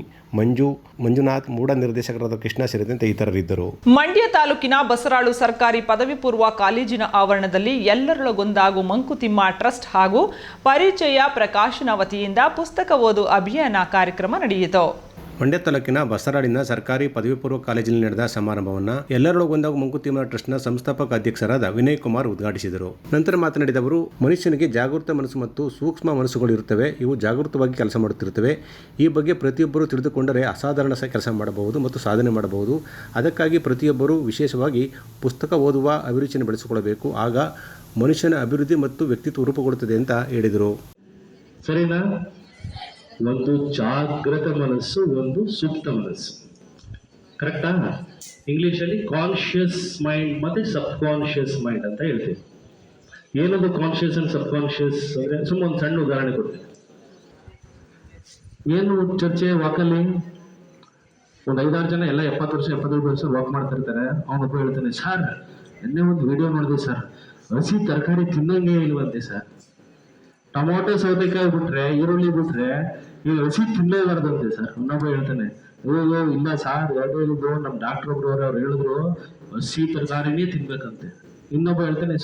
ಮಂಜುನಾಥ್, ಮೂಡ ನಿರ್ದೇಶಕರಾದ ಕೃಷ್ಣ ಸೇರಿದಂತೆ ಇತರರಿದ್ದರು. ಮಂಡ್ಯ ತಾಲೂಕಿನ ಬಸರಾಳು ಸರ್ಕಾರಿ ಪದವಿ ಪೂರ್ವ ಕಾಲೇಜಿನ ಆವರಣದಲ್ಲಿ ಎಲ್ಲರೊಳಗೊಂದಾಗು ಮಂಕುತಿಮ್ಮ ಟ್ರಸ್ಟ್ ಹಾಗೂ ಪರಿಚಯ ಪ್ರಕಾಶನ ವತಿಯಿಂದ ಪುಸ್ತಕ ಓದು ಅಭಿಯಾನ ಕಾರ್ಯಕ್ರಮ ನಡೆಯಿತು. ಮಂಡ್ಯ ತಾಲೂಕಿನ ಬಸರಾಡಿನ ಸರ್ಕಾರಿ ಪದವಿ ಪೂರ್ವ ಕಾಲೇಜಿನಲ್ಲಿ ನಡೆದ ಸಮಾರಂಭವನ್ನು ಎಲ್ಲರೊಳಗೊಂದಾಗ ಮಂಕುತಿಮ್ಮ ಟ್ರಸ್ಟ್ನ ಸಂಸ್ಥಾಪಕ ಅಧ್ಯಕ್ಷರಾದ ವಿನಯ್ ಕುಮಾರ್ ಉದ್ಘಾಟಿಸಿದರು. ನಂತರ ಮಾತನಾಡಿದ ಅವರು, ಮನುಷ್ಯನಿಗೆ ಜಾಗೃತ ಮನಸ್ಸು ಮತ್ತು ಸೂಕ್ಷ್ಮ ಮನಸ್ಸುಗಳು ಇರುತ್ತವೆ. ಇವು ಜಾಗೃತವಾಗಿ ಕೆಲಸ ಮಾಡುತ್ತಿರುತ್ತವೆ. ಈ ಬಗ್ಗೆ ಪ್ರತಿಯೊಬ್ಬರು ತಿಳಿದುಕೊಂಡರೆ ಅಸಾಧಾರಣ ಕೆಲಸ ಮಾಡಬಹುದು ಮತ್ತು ಸಾಧನೆ ಮಾಡಬಹುದು. ಅದಕ್ಕಾಗಿ ಪ್ರತಿಯೊಬ್ಬರು ವಿಶೇಷವಾಗಿ ಪುಸ್ತಕ ಓದುವ ಅಭಿರುಚಿಯನ್ನು ಬೆಳೆಸಿಕೊಳ್ಳಬೇಕು. ಆಗ ಮನುಷ್ಯನ ಅಭಿವೃದ್ಧಿ ಮತ್ತು ವ್ಯಕ್ತಿತ್ವ ರೂಪುಗೊಳ್ಳುತ್ತದೆ ಅಂತ ಹೇಳಿದರು. ಸರಿನಾ? ಒಂದು ಜಾಗೃತ ಮನಸ್ಸು, ಒಂದು ಸೂಕ್ತ ಮನಸ್ಸು. ಕರೆಕ್ಟಾ? ಇಂಗ್ಲೀಷಲ್ಲಿ ಕಾನ್ಷಿಯಸ್ ಮೈಂಡ್ ಮತ್ತು ಸಬ್ ಕಾನ್ಷಿಯಸ್ ಮೈಂಡ್ ಅಂತ ಹೇಳ್ತೀವಿ. ಏನದು ಕಾನ್ಷಿಯಸ್ ಅಂಡ್ ಸಬ್ ಕಾನ್ಷಿಯಸ್ ಅಂದರೆ ಸುಮ್ಮನೆ ಒಂದು ಸಣ್ಣ ಉದಾಹರಣೆ ಕೊಡ್ತೀನಿ. ಏನು ಚರ್ಚೆ ವಾಕಲ್ಲಿ ಒಂದು 5-6 ಜನ ಎಲ್ಲ 70 ವರ್ಷ 75 ವರ್ಷ ವಾಕ್ ಮಾಡ್ತಾ ಇರ್ತಾರೆ. ಅವನೊಬ್ಬ ಹೇಳ್ತಾನೆ, ಸರ್ ನಿನ್ನೆ ಒಂದು ವಿಡಿಯೋ ನೋಡಿದೆ ಸರ್, ಹಸಿ ತರಕಾರಿ ತಿನ್ನಂಗೆ ಇಲ್ವಂತೆ ಸರ್. ಟೊಮೊಟೊ ಸೌತೆಕಾಯಿ ಬಿಟ್ರೆ, ಈರುಳ್ಳಿ ಬಿಟ್ರೆ ಈಗ ಹಸಿ ತಿನ್ನಲೇಬಾರ್ದಂತೆ ಸರ್. ಇನ್ನೊಬ್ಬ ಹೇಳ್ತಾನೆ, ಅಯ್ಯೋ ಇಲ್ಲ ಸಾರ್, ಹೇಳಿದ್ರು ನಮ್ಮ ಡಾಕ್ಟರ್ ಒಬ್ರು ಅವ್ರು ಹೇಳಿದ್ರು ಹಸಿ ತರಕಾರಿನೇ ತಿನ್ಬೇಕಂತೆ. ಇನ್ನೊಬ್ಬ ಹೇಳ್ತಾನೆ,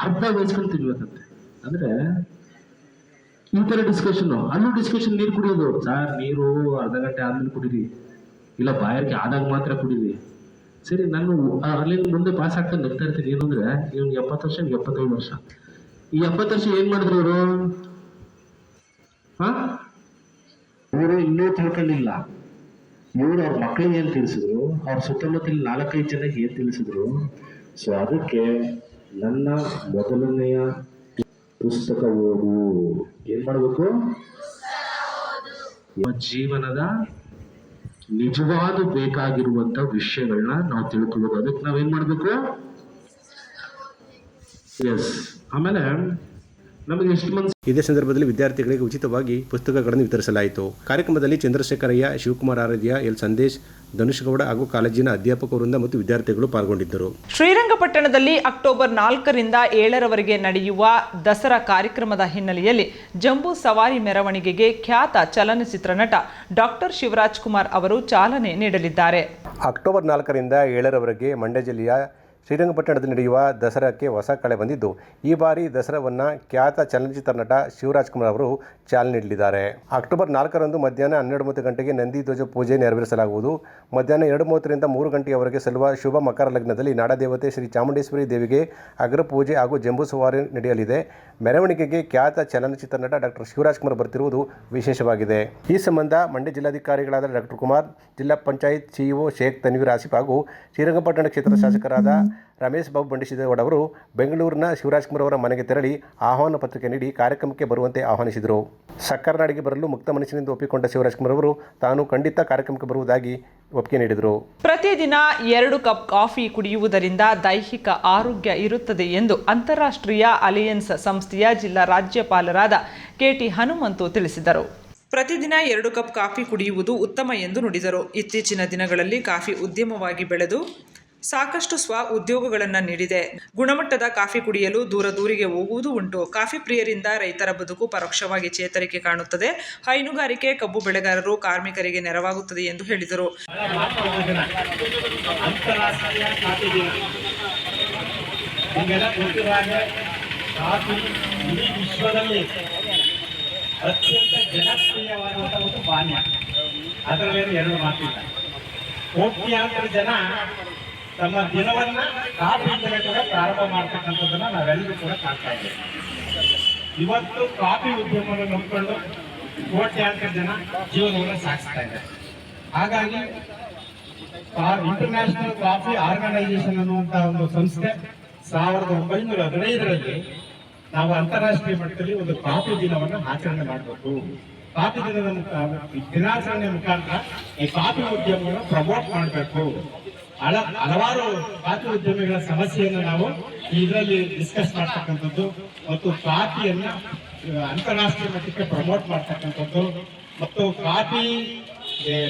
ಅರ್ಧ ಬೇಯಿಸ್ಕೊಂಡು ತಿನ್ಬೇಕಂತೆ. ಅಂದ್ರೆ ಈ ತರ ಡಿಸ್ಕಷನ್. ಅಲ್ಲೂ ಡಿಸ್ಕಷನ್. ನೀರು ಕುಡಿಯೋದು, ಸಾರ್ ನೀರು ಅರ್ಧ ಗಂಟೆ ಆದ್ಮೇಲೆ ಕುಡೀರಿ, ಇಲ್ಲ ಬಾಯಾರಿಕೆ ಆದಾಗ ಮಾತ್ರ ಕುಡೀರಿ. ಸರಿ, ನಾನು ಅಲ್ಲಿಂದ ಮುಂದೆ ಪಾಸ್ ಆಗ್ತಾ ನಗ್ತಾ ಇರ್ತೀನಿ. ಏನಂದ್ರೆ ಇವ್ನಿಗೆ 70 ವರ್ಷ, 75 ವರ್ಷ. ಈ 70 ವರ್ಷ ಏನ್ ಮಾಡಿದ್ರು ಇವರು? ಇವರು ಇನ್ನೂ ತಿಳ್ಕೊಂಡಿಲ್ಲ. ಇವರು ಅವ್ರ ಮಕ್ಕಳಿಗೆ ಏನ್ ತಿಳಿಸಿದ್ರು, ಅವ್ರ ಸುತ್ತಮುತ್ತಲ 4-5 ಜನಕ್ಕೆ ಏನ್ ತಿಳಿಸಿದ್ರು. ಸೊ ಅದಕ್ಕೆ ನನ್ನ ಮೊದಲನೆಯ ಪುಸ್ತಕ ಓದು. ಏನ್ ಮಾಡಬೇಕು? ಜೀವನದ ನಿಜವಾದ ಬೇಕಾಗಿರುವಂತ ವಿಷಯಗಳನ್ನ ನಾವು ತಿಳ್ಕೊಳ್ಳೋದು. ಅದಕ್ಕೆ ನಾವೇನ್ ಮಾಡ್ಬೇಕು? ಎಸ್. ಆಮೇಲೆ ನಮಗೆ ಎಷ್ಟು ಮನಸ್ಸು. ಇದೇ ಸಂದರ್ಭದಲ್ಲಿ ವಿದ್ಯಾರ್ಥಿಗಳಿಗೆ ಉಚಿತವಾಗಿ ಪುಸ್ತಕಗಳನ್ನು ವಿತರಿಸಲಾಯಿತು. ಕಾರ್ಯಕ್ರಮದಲ್ಲಿ ಚಂದ್ರಶೇಖರಯ್ಯ, ಶಿವಕುಮಾರ್ ಆರಾಧ್ಯ, ಎಲ್ ಸಂದೇಶ್, ಧನುಷ್ ಗೌಡ ಹಾಗೂ ಕಾಲೇಜಿನ ಅಧ್ಯಾಪಕ ವೃಂದ ಮತ್ತು ವಿದ್ಯಾರ್ಥಿಗಳು ಪಾಲ್ಗೊಂಡಿದ್ದರು. ಶ್ರೀರಂಗಪಟ್ಟಣದಲ್ಲಿ ಅಕ್ಟೋಬರ್ 4ರಿಂದ 7ರವರೆಗೆ ನಡೆಯುವ ದಸರಾ ಕಾರ್ಯಕ್ರಮದ ಹಿನ್ನೆಲೆಯಲ್ಲಿ ಜಂಬೂ ಸವಾರಿ ಮೆರವಣಿಗೆಗೆ ಖ್ಯಾತ ಚಲನಚಿತ್ರ ನಟ ಡಾಕ್ಟರ್ ಶಿವರಾಜ್ ಕುಮಾರ್ ಅವರು ಚಾಲನೆ ನೀಡಲಿದ್ದಾರೆ. ಅಕ್ಟೋಬರ್ 4ರಿಂದ 7ರವರೆಗೆ ಮಂಡ್ಯ ಜಿಲ್ಲೆಯ ಶ್ರೀರಂಗಪಟ್ಟಣದಲ್ಲಿ ನಡೆಯುವ ದಸರಾಕ್ಕೆ ಹೊಸ ಕಳೆ ಬಂದಿದ್ದು, ಈ ಬಾರಿ ದಸರಾವನ್ನು ಖ್ಯಾತ ಚಲನಚಿತ್ರ ನಟ ಶಿವರಾಜ್ ಕುಮಾರ್ ಅವರು ಚಾಲನೆ ನೀಡಲಿದ್ದಾರೆ. ಅಕ್ಟೋಬರ್ 4ರಂದು ಮಧ್ಯಾಹ್ನ 12:30 ಗಂಟೆಗೆ ನಂದಿ ಧ್ವಜ ಪೂಜೆ ನೆರವೇರಿಸಲಾಗುವುದು. ಮಧ್ಯಾಹ್ನ 2:30ರಿಂದ 3 ಗಂಟೆಯವರೆಗೆ ಸಲ್ಲುವ ಶುಭ ಮಕರ ಲಗ್ನದಲ್ಲಿ ನಾಡದೇವತೆ ಶ್ರೀ ಚಾಮುಂಡೇಶ್ವರಿ ದೇವಿಗೆ ಅಗ್ರ ಪೂಜೆ ಹಾಗೂ ಜಂಬೂ ಸವಾರಿ ನಡೆಯಲಿದೆ. ಮೆರವಣಿಗೆಗೆ ಖ್ಯಾತ ಚಲನಚಿತ್ರ ನಟ ಡಾಕ್ಟರ್ ಶಿವರಾಜ್ ಕುಮಾರ್ ಬರ್ತಿರುವುದು ವಿಶೇಷವಾಗಿದೆ. ಈ ಸಂಬಂಧ ಮಂಡ್ಯ ಜಿಲ್ಲಾಧಿಕಾರಿಗಳಾದ ಡಾಕ್ಟರ್ ಕುಮಾರ್, ಜಿಲ್ಲಾ ಪಂಚಾಯತ್ ಸಿಇಒ ಶೇಖ್ ತನ್ವೀರ್ ಆಸಿಫ್ ಹಾಗೂ ಶ್ರೀರಂಗಪಟ್ಟಣ ಕ್ಷೇತ್ರದ ಶಾಸಕರಾದ ರಮೇಶ್ ಬಾಬು ಬಂಡಿಸಿದ್ದೇಗೌಡ ಅವರು ಬೆಂಗಳೂರಿನ ಶಿವರಾಜ್ ಕುಮಾರ್ ಅವರ ಮನೆಗೆ ತೆರಳಿ ಆಹ್ವಾನ ಪತ್ರಿಕೆ ನೀಡಿ ಕಾರ್ಯಕ್ರಮಕ್ಕೆ ಬರುವಂತೆ ಆಹ್ವಾನಿಸಿದರು. ಸಕ್ಕರ ನಾಡಿಗೆ ಬರಲು ಮುಕ್ತ ಮನಸ್ಸಿನಿಂದ ಒಪ್ಪಿಕೊಂಡ ಶಿವರಾಜ್ ಕುಮಾರ್ ಅವರು ತಾನು ಖಂಡಿತ ಕಾರ್ಯಕ್ರಮಕ್ಕೆ ಬರುವುದಾಗಿ ಒಪ್ಪಿಗೆ ನೀಡಿದರು. ಪ್ರತಿದಿನ 2 ಕಪ್ ಕಾಫಿ ಕುಡಿಯುವುದರಿಂದ ದೈಹಿಕ ಆರೋಗ್ಯ ಇರುತ್ತದೆ ಎಂದು ಅಂತಾರಾಷ್ಟ್ರೀಯ ಅಲಿಯನ್ಸ್ ಸಂಸ್ಥೆಯ ಜಿಲ್ಲಾ ರಾಜ್ಯಪಾಲರಾದ ಕೆಟಿ ಹನುಮಂತು ತಿಳಿಸಿದರು. ಪ್ರತಿದಿನ 2 ಕಪ್ ಕಾಫಿ ಕುಡಿಯುವುದು ಉತ್ತಮ ಎಂದು ನುಡಿದರು. ಇತ್ತೀಚಿನ ದಿನಗಳಲ್ಲಿ ಕಾಫಿ ಉದ್ಯಮವಾಗಿ ಬೆಳೆದು ಸಾಕಷ್ಟು ಸ್ವ ಉದ್ಯೋಗಗಳನ್ನು ನೀಡಿದೆ. ಗುಣಮಟ್ಟದ ಕಾಫಿ ಕುಡಿಯಲು ದೂರಿಗೆ ಹೋಗುವುದು ಉಂಟು. ಕಾಫಿ ಪ್ರಿಯರಿಂದ ರೈತರ ಬದುಕು ಪರೋಕ್ಷವಾಗಿ ಚೇತರಿಕೆ ಕಾಣುತ್ತದೆ. ಹೈನುಗಾರಿಕೆ, ಕಬ್ಬು ಬೆಳೆಗಾರರು, ಕಾರ್ಮಿಕರಿಗೆ ನೆರವಾಗುತ್ತದೆ ಎಂದು ಹೇಳಿದರು. ಅತ್ಯಂತ ಜನಪ್ರಿಯವಾದಂತಹ ಒಂದು ಪಾನೀಯ. ಅದರಲ್ಲಿ 2 ಮಾತಿಲ್ಲ. ಕೋಟ್ಯಾಂತರ ಜನ ತಮ್ಮ ದಿನವನ್ನ ಕಾಫಿಯಿಂದಲೇ ಕೂಡ ಪ್ರಾರಂಭ ಮಾಡ್ತಕ್ಕಂಥದ್ದನ್ನ ನಾವೆಲ್ಲರೂ ಕೂಡ ಕಾಣ್ತಾ ಇದ್ದೇವೆ. ಇವತ್ತು ಕಾಫಿ ಉದ್ಯಮವನ್ನು ನಂಬಿಕೊಂಡು ಕೋಟ್ಯಾಂತರ ಜನ ಜೀವನವನ್ನು ಸಾಗಿಸ್ತಾ ಇದ್ದಾರೆ. ಹಾಗಾಗಿ ಇಂಟರ್ನ್ಯಾಷನಲ್ ಕಾಫಿ ಆರ್ಗನೈಸೇಷನ್ ಅನ್ನುವಂತಹ ಒಂದು ಸಂಸ್ಥೆ 1915ರಲ್ಲಿ ನಾವು ಅಂತಾರಾಷ್ಟ್ರೀಯ ಮಟ್ಟದಲ್ಲಿ ಒಂದು ಕಾಫಿ ದಿನವನ್ನು ಆಚರಣೆ ಮಾಡಬೇಕು. ಕಾಫಿ ದಿನಾಚರಣೆ ಮುಖಾಂತರ ಈ ಕಾಫಿ ಉದ್ಯಮವನ್ನು ಪ್ರಮೋಟ್ ಮಾಡಬೇಕು. ಹಲವಾರು ಕಾಫಿ ಉದ್ಯಮಿಗಳ ಸಮಸ್ಯೆಯನ್ನು ನಾವು ಇದರಲ್ಲಿ ಡಿಸ್ಕಸ್ ಮಾಡ್ತಕ್ಕಂಥದ್ದು ಮತ್ತು ಕಾಫಿಯನ್ನ ಅಂತಾರಾಷ್ಟ್ರೀಯ ಮಟ್ಟಕ್ಕೆ ಪ್ರಮೋಟ್ ಮಾಡ್ತಕ್ಕಂಥದ್ದು ಮತ್ತು ಕಾಫಿ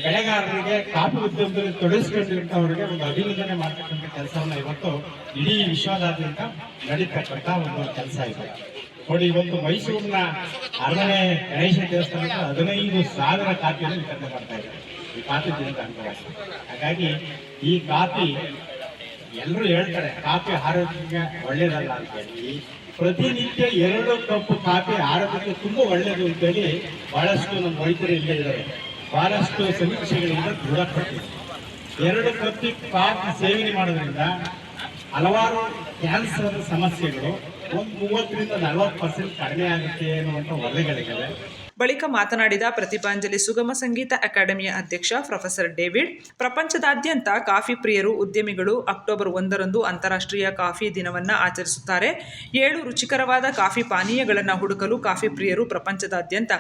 ಬೆಳೆಗಾರರಿಗೆ, ಕಾಫಿ ಉದ್ಯಮದಲ್ಲಿ ತೊಡಗಿಸಿಕೊಂಡಿರುವಂತವರಿಗೆ ಒಂದು ಅಭಿನಂದನೆ ಮಾಡ್ತಕ್ಕಂಥ ಕೆಲಸವನ್ನ ಇವತ್ತು ಇಡೀ ವಿಶ್ವದಾದ್ಯಂತ ನಡೀತಕ್ಕಂಥ ಒಂದು ಕೆಲಸ ಇದೆ. ನೋಡಿ, ಇವತ್ತು ಮೈಸೂರಿನ ಅರಮನೆ ಗಣೇಶ ದೇವಸ್ಥಾನದ 15,000 ಕಾಫಿಯನ್ನು ವಿತರಣೆ ಮಾಡ್ತಾ ಇದ್ದಾರೆ ಈ ಕಾಫಿ ದಿನದ ಅಂಗವಾಗಿ. ಹಾಗಾಗಿ ಈ ಕಾಫಿ ಎಲ್ಲರೂ ಹೇಳ್ತಾರೆ ಕಾಫಿ ಆರೋಗ್ಯಕ್ಕೆ ಒಳ್ಳೇದಲ್ಲ ಅಂತ ಹೇಳಿ. ಪ್ರತಿನಿತ್ಯ 2 ಕಪ್ ಕಾಫಿ ಆರೋಗ್ಯಕ್ಕೆ ತುಂಬಾ ಒಳ್ಳೇದು ಅಂತೇಳಿ ಬಹಳಷ್ಟು ನಮ್ಮ ವೈದ್ಯರು ಇಲ್ಲೇ ಇದ್ದಾರೆ. ಬಹಳಷ್ಟು ಸಮೀಕ್ಷೆಗಳಿಂದ ದೃಢಪಟ್ಟಿದೆ. 2 ಕಪ್ ಕಾಫಿ ಸೇವನೆ ಮಾಡೋದ್ರಿಂದ ಹಲವಾರು ಕ್ಯಾನ್ಸರ್ ಸಮಸ್ಯೆಗಳು 30 ರಿಂದ 40% ಕಡಿಮೆ ಆಗುತ್ತೆ ಅನ್ನುವಂಥ ವರದಿಗಳಿವೆ. ಬಳಿಕ ಮಾತನಾಡಿದ ಪ್ರತಿಭಾಂಜಲಿ ಸುಗಮ ಸಂಗೀತ ಅಕಾಡೆಮಿಯ ಅಧ್ಯಕ್ಷ ಪ್ರೊಫೆಸರ್ ಡೇವಿಡ್, ಪ್ರಪಂಚದಾದ್ಯಂತ ಕಾಫಿ ಪ್ರಿಯರು, ಉದ್ಯಮಿಗಳು ಅಕ್ಟೋಬರ್ 1ರಂದು ಅಂತಾರಾಷ್ಟ್ರೀಯ ಕಾಫಿ ದಿನವನ್ನು ಆಚರಿಸುತ್ತಾರೆ. 7 ರುಚಿಕರವಾದ ಕಾಫಿ ಪಾನೀಯಗಳನ್ನು ಹುಡುಕಲು ಕಾಫಿ ಪ್ರಿಯರು ಪ್ರಪಂಚದಾದ್ಯಂತ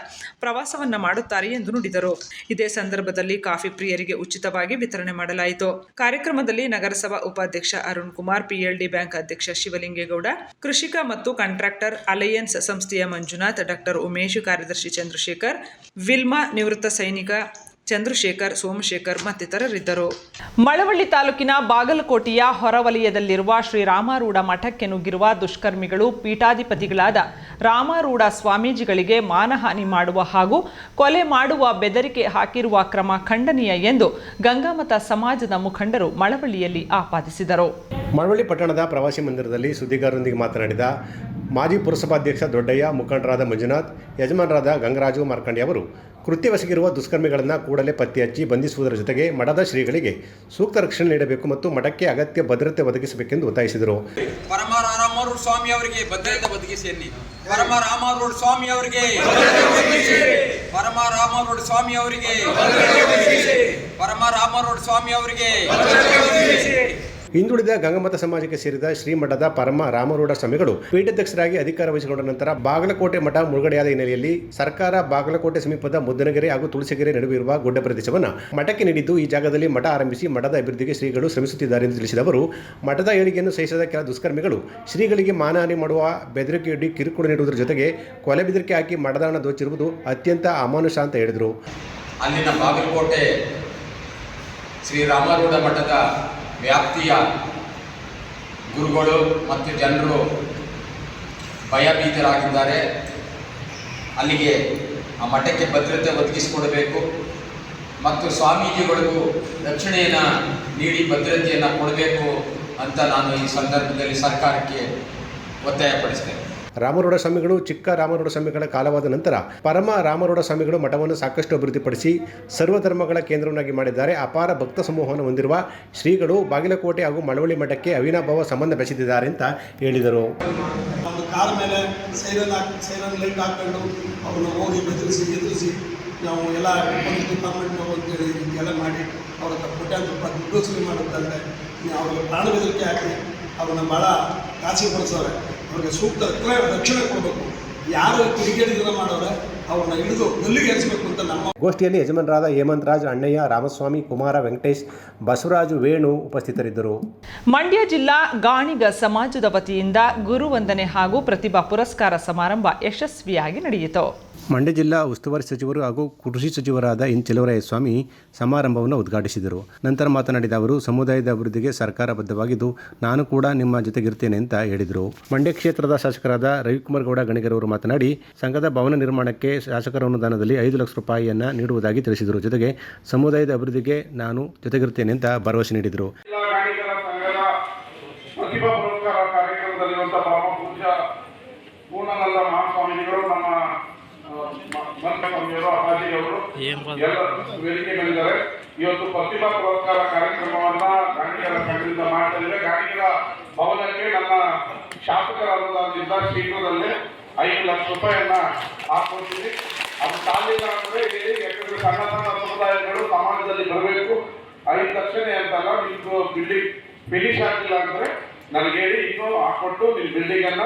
ಪ್ರವಾಸವನ್ನು ಮಾಡುತ್ತಾರೆ ಎಂದು ನುಡಿದರು. ಇದೇ ಸಂದರ್ಭದಲ್ಲಿ ಕಾಫಿ ಪ್ರಿಯರಿಗೆ ಉಚಿತವಾಗಿ ವಿತರಣೆ ಮಾಡಲಾಯಿತು. ಕಾರ್ಯಕ್ರಮದಲ್ಲಿ ನಗರಸಭಾ ಉಪಾಧ್ಯಕ್ಷ ಅರುಣ್ ಕುಮಾರ್, PLD ಬ್ಯಾಂಕ್ ಅಧ್ಯಕ್ಷ ಶಿವಲಿಂಗೇಗೌಡ, ಕೃಷಿಕ ಮತ್ತು ಕಾಂಟ್ರಾಕ್ಟರ್ ಅಲಯನ್ಸ್ ಸಂಸ್ಥೆಯ ಮಂಜುನಾಥ್, ಡಾಕ್ಟರ್ ಉಮೇಶ್, ಕಾರ್ಯದರ್ಶಿ ಚಂದ್ರಶೇಖರ್, ವಿಲ್ಮಾ, ನಿವೃತ್ತ ಸೈನಿಕ ಚಂದ್ರಶೇಖರ್, ಸೋಮಶೇಖರ್ ಮತ್ತಿತರರಿದ್ದರು. ಮಳವಳ್ಳಿ ತಾಲೂಕಿನ ಬಾಗಲಕೋಟೆಯ ಹೊರವಲಯದಲ್ಲಿರುವ ಶ್ರೀರಾಮಾರೂಢ ಮಠಕ್ಕೆ ನುಗ್ಗಿರುವ ದುಷ್ಕರ್ಮಿಗಳು ಪೀಠಾಧಿಪತಿಗಳಾದ ರಾಮಾರೂಢ ಸ್ವಾಮೀಜಿಗಳಿಗೆ ಮಾನಹಾನಿ ಮಾಡುವ ಹಾಗೂ ಕೊಲೆ ಮಾಡುವ ಬೆದರಿಕೆ ಹಾಕಿರುವ ಕ್ರಮ ಖಂಡನೀಯ ಎಂದು ಗಂಗಾಮತ ಸಮಾಜದ ಮುಖಂಡರು ಮಳವಳ್ಳಿಯಲ್ಲಿ ಆಪಾದಿಸಿದರು. ಮಳವಳ್ಳಿ ಪಟ್ಟಣದ ಪ್ರವಾಸಿ ಮಂದಿರದಲ್ಲಿ ಸುದ್ದಿಗಾರರೊಂದಿಗೆ ಮಾತನಾಡಿದ ಮಾಜಿ ಪುರಸಭಾಧ್ಯಕ್ಷ ದೊಡ್ಡಯ್ಯ, ಮುಖಂಡರಾದ ಮಂಜುನಾಥ್, ಯಜಮಾನರಾದ ಗಂಗರಾಜು ಮಾರ್ಕಂಡಿ ಅವರು ಕೃತ್ಯವೆಸಗಿರುವ ದುಷ್ಕರ್ಮಿಗಳನ್ನು ಕೂಡಲೇ ಪತ್ತೆ ಹಚ್ಚಿ ಬಂಧಿಸುವುದರ ಜೊತೆಗೆ ಮಠದ ಶ್ರೀಗಳಿಗೆ ಸೂಕ್ತ ರಕ್ಷಣೆ ನೀಡಬೇಕು ಮತ್ತು ಮಠಕ್ಕೆ ಅಗತ್ಯ ಭದ್ರತೆ ಒದಗಿಸಬೇಕೆಂದು ಒತ್ತಾಯಿಸಿದರು. ರಾಮಾರೂಢ ಸ್ವಾಮಿ ಅವರಿಗೆ ಭದ್ರತೆ ಒದಗಿಸಿ, ರಾಮಾರೂಢ ಸ್ವಾಮಿ ಅವರಿಗೆ, ರಾಮಾರೂಢ ಸ್ವಾಮಿ ಅವರಿಗೆ, ರಾಮಾರೂಢ ಸ್ವಾಮಿ ಅವರಿಗೆ. ಹಿಂದುಳಿದ ಗಂಗಮತ ಸಮಾಜಕ್ಕೆ ಸೇರಿದ ಶ್ರೀಮಠದ ಪರಮ ರಾಮಾರೂಢ ಸ್ವಾಮಿಗಳು ಪೀಠಾಧ್ಯಕ್ಷರಾಗಿ ಅಧಿಕಾರ ವಹಿಸಿಕೊಂಡ ನಂತರ ಬಾಗಲಕೋಟೆ ಮಠ ಮುಳುಗಡೆಯಾದ ಹಿನ್ನೆಲೆಯಲ್ಲಿ ಸರ್ಕಾರ ಬಾಗಲಕೋಟೆ ಸಮೀಪದ ಮುದ್ದನಗೆರೆ ಹಾಗೂ ತುಳಸಿಗೆರೆ ನಡುವೆ ಇರುವ ಗುಡ್ಡ ಪ್ರದೇಶವನ್ನು ಮಠಕ್ಕೆ ನೀಡಿದ್ದು, ಈ ಜಾಗದಲ್ಲಿ ಮಠ ಆರಂಭಿಸಿ ಮಠದ ಅಭಿವೃದ್ಧಿಗೆ ಶ್ರೀಗಳು ಶ್ರಮಿಸುತ್ತಿದ್ದಾರೆ ಎಂದು ತಿಳಿಸಿದ ಅವರು, ಮಠದ ಏಳಿಗೆಯನ್ನು ಸಹಿಸದ ಕೆಲ ದುಷ್ಕರ್ಮಿಗಳು ಶ್ರೀಗಳಿಗೆ ಮಾನಹಾನಿ ಮಾಡುವ, ಬೆದರಿಕೆಯೊಡ್ಡಿ ಕಿರುಕುಳ ನೀಡುವುದರ ಜೊತೆಗೆ ಕೊಲೆ ಬೆದರಿಕೆ ಹಾಕಿ ಮಠದ ಹಣ ದೋಚಿರುವುದು ಅತ್ಯಂತ ಅಮಾನುಷ ಅಂತ ಹೇಳಿದರು. ಅಲ್ಲಿನ ಬಾಗಲಕೋಟೆ ಶ್ರೀರಾಮಾರೂಢ ಮಠದ ವ್ಯಾಪ್ತಿಯ ಗುರುಗಳು ಮತ್ತು ಜನರು ಭಯಭೀತರಾಗಿದ್ದಾರೆ. ಅಲ್ಲಿಗೆ ಆ ಮಠಕ್ಕೆ ಭದ್ರತೆ ಒದಗಿಸಿಕೊಡಬೇಕು ಮತ್ತು ಸ್ವಾಮೀಜಿಗಳಿಗೂ ರಕ್ಷಣೆಯನ್ನು ನೀಡಿ ಭದ್ರತೆಯನ್ನು ಕೊಡಬೇಕು ಅಂತ ನಾನು ಈ ಸಂದರ್ಭದಲ್ಲಿ ಸರ್ಕಾರಕ್ಕೆ ಒತ್ತಾಯಪಡಿಸ್ತೇನೆ. ರಾಮಾರೂಢ ಸ್ವಾಮಿಗಳು ಚಿಕ್ಕ ರಾಮಾರೂಢ ಸ್ವಾಮಿಗಳ ಕಾಲವಾದ ನಂತರ ಪರಮ ರಾಮಾರೂಢ ಸ್ವಾಮಿಗಳು ಮಠವನ್ನು ಸಾಕಷ್ಟು ಅಭಿವೃದ್ಧಿಪಡಿಸಿ ಸರ್ವಧರ್ಮಗಳ ಕೇಂದ್ರವನ್ನಾಗಿ ಮಾಡಿದ್ದಾರೆ. ಅಪಾರ ಭಕ್ತ ಸಮೂಹವನ್ನು ಹೊಂದಿರುವ ಶ್ರೀಗಳು ಬಾಗಲಕೋಟೆ ಹಾಗೂ ಮಳವಳ್ಳಿ ಮಠಕ್ಕೆ ಅವಿನಾಭಾವ ಸಂಬಂಧ ಬೆಸೆದಿದ್ದಾರೆ ಅಂತ ಹೇಳಿದರು. ಒಂದು ಕಾಲ ಮೇಲೆ ಸೈರನ್ ಲೈಟ್ ಹಾಕೊಂಡು ಅವ್ರನ್ನ ಹೋಗಿ ಎದುರಿಸಿ ನಾವು ಎಲ್ಲ ಡಿಪಾರ್ಟ್ಮೆಂಟ್ ಅಂತೇಳಿ ಎಲ್ಲ ಮಾಡಿ ಅವ್ರ ಕೋಟ್ಯಾಂತರ ರೂಪಾಯಿ ದುಡ್ಡು ವಸೂಲಿ ಮಾಡುತ್ತಂದ್ರೆ ಅವ್ರಿಗೆ ಪ್ರಾಣ ಬೆದರಿಕೆ ಹಾಕಿ ಅವ್ರನ್ನ ಭಾಳ ಖಾಸಗಿಗೊಳಿಸೋರೆ. ಅವ್ರಿಗೆ ಸೂಕ್ತ ರಕ್ಷಣೆ ಕೊಡಬೇಕು. ಯಾರು ಕಿಡಿಗೇಡಿತನ ಮಾಡೋರೆ ಅವ್ರನ್ನ ಹಿಡಿದು ಗಲ್ಲಿಗೇರಿಸಬೇಕು ಅಂತ ನಮ್ಮ ಗೋಷ್ಠಿಯಲ್ಲಿ ಯಜಮಾನರಾದ ಹೇಮಂತರಾಜ್, ಅಣ್ಣಯ್ಯ, ರಾಮಸ್ವಾಮಿ, ಕುಮಾರ, ವೆಂಕಟೇಶ್, ಬಸವರಾಜು, ವೇಣು ಉಪಸ್ಥಿತರಿದ್ದರು. ಮಂಡ್ಯ ಜಿಲ್ಲಾ ಗಾಣಿಗ ಸಮಾಜದ ವತಿಯಿಂದ ಗುರುವಂದನೆ ಹಾಗೂ ಪ್ರತಿಭಾ ಪುರಸ್ಕಾರ ಸಮಾರಂಭ ಯಶಸ್ವಿಯಾಗಿ ನಡೆಯಿತು. ಮಂಡ್ಯ ಜಿಲ್ಲಾ ಉಸ್ತುವಾರಿ ಸಚಿವರು ಹಾಗೂ ಕೃಷಿ ಸಚಿವರಾದ ಎನ್ ಚೆಲುವರಾಯಸ್ವಾಮಿ ಸಮಾರಂಭವನ್ನು ಉದ್ಘಾಟಿಸಿದರು. ನಂತರ ಮಾತನಾಡಿದ ಅವರು, ಸಮುದಾಯದ ಅಭಿವೃದ್ಧಿಗೆ ಸರ್ಕಾರ ಬದ್ಧವಾಗಿದ್ದು ನಾನು ಕೂಡ ನಿಮ್ಮ ಜೊತೆಗಿರ್ತೇನೆ ಅಂತ ಹೇಳಿದರು. ಮಂಡ್ಯ ಕ್ಷೇತ್ರದ ಶಾಸಕರಾದ ರವಿಕುಮಾರ್ ಗೌಡ ಗಣಿಗರವರು ಮಾತನಾಡಿ, ಸಂಘದ ಭವನ ನಿರ್ಮಾಣಕ್ಕೆ ಶಾಸಕರ ಅನುದಾನದಲ್ಲಿ 5 ಲಕ್ಷ ರೂಪಾಯಿಯನ್ನು ನೀಡುವುದಾಗಿ ತಿಳಿಸಿದರು. ಜೊತೆಗೆ ಸಮುದಾಯದ ಅಭಿವೃದ್ಧಿಗೆ ನಾನು ಜೊತೆಗಿರ್ತೇನೆ ಅಂತ ಭರವಸೆ ನೀಡಿದರು. ವೇದಿಕೆ ಮೇಲಿದ್ದಾರೆ. ಇವತ್ತು ಪ್ರತಿಭಾ ಪುರಸ್ಕಾರ ಕಾರ್ಯಕ್ರಮವನ್ನ ಗಾಣಿಗರ ಸಂಘದಿಂದ ಮಾಡ್ತಿದ್ದೇವೆ. ಗಾಣಿಗರ ಭವನಕ್ಕೆ ನನ್ನ ಶಾಸಕರ ಅನುದಾನದಿಂದ ಶೀಘ್ರದಲ್ಲೇ 5 ಲಕ್ಷ ರೂಪಾಯಿಯನ್ನ ಹಾಕೊಡ್ತೀವಿ. ಅದು ಸಾಲಿಲ್ಲ ಅಂದ್ರೆ ಯಾಕಂದ್ರೆ ಸಣ್ಣ ಸಮುದಾಯಗಳು ಸಮಾಜದಲ್ಲಿ ಬರಬೇಕು. 5 ಲಕ್ಷನೇ ಅಂತಲ್ಲ, ನಿಮ್ದು ಬಿಲ್ಡಿಂಗ್ ಫಿನಿಶ್ ಆಗಿಲ್ಲ ಅಂದ್ರೆ ನನಗೆ ಹೇಳಿ, ಇನ್ನೂ ಹಾಕೊಟ್ಟು ನಿಮ್ಮ ಬಿಲ್ಡಿಂಗ್ ಅನ್ನ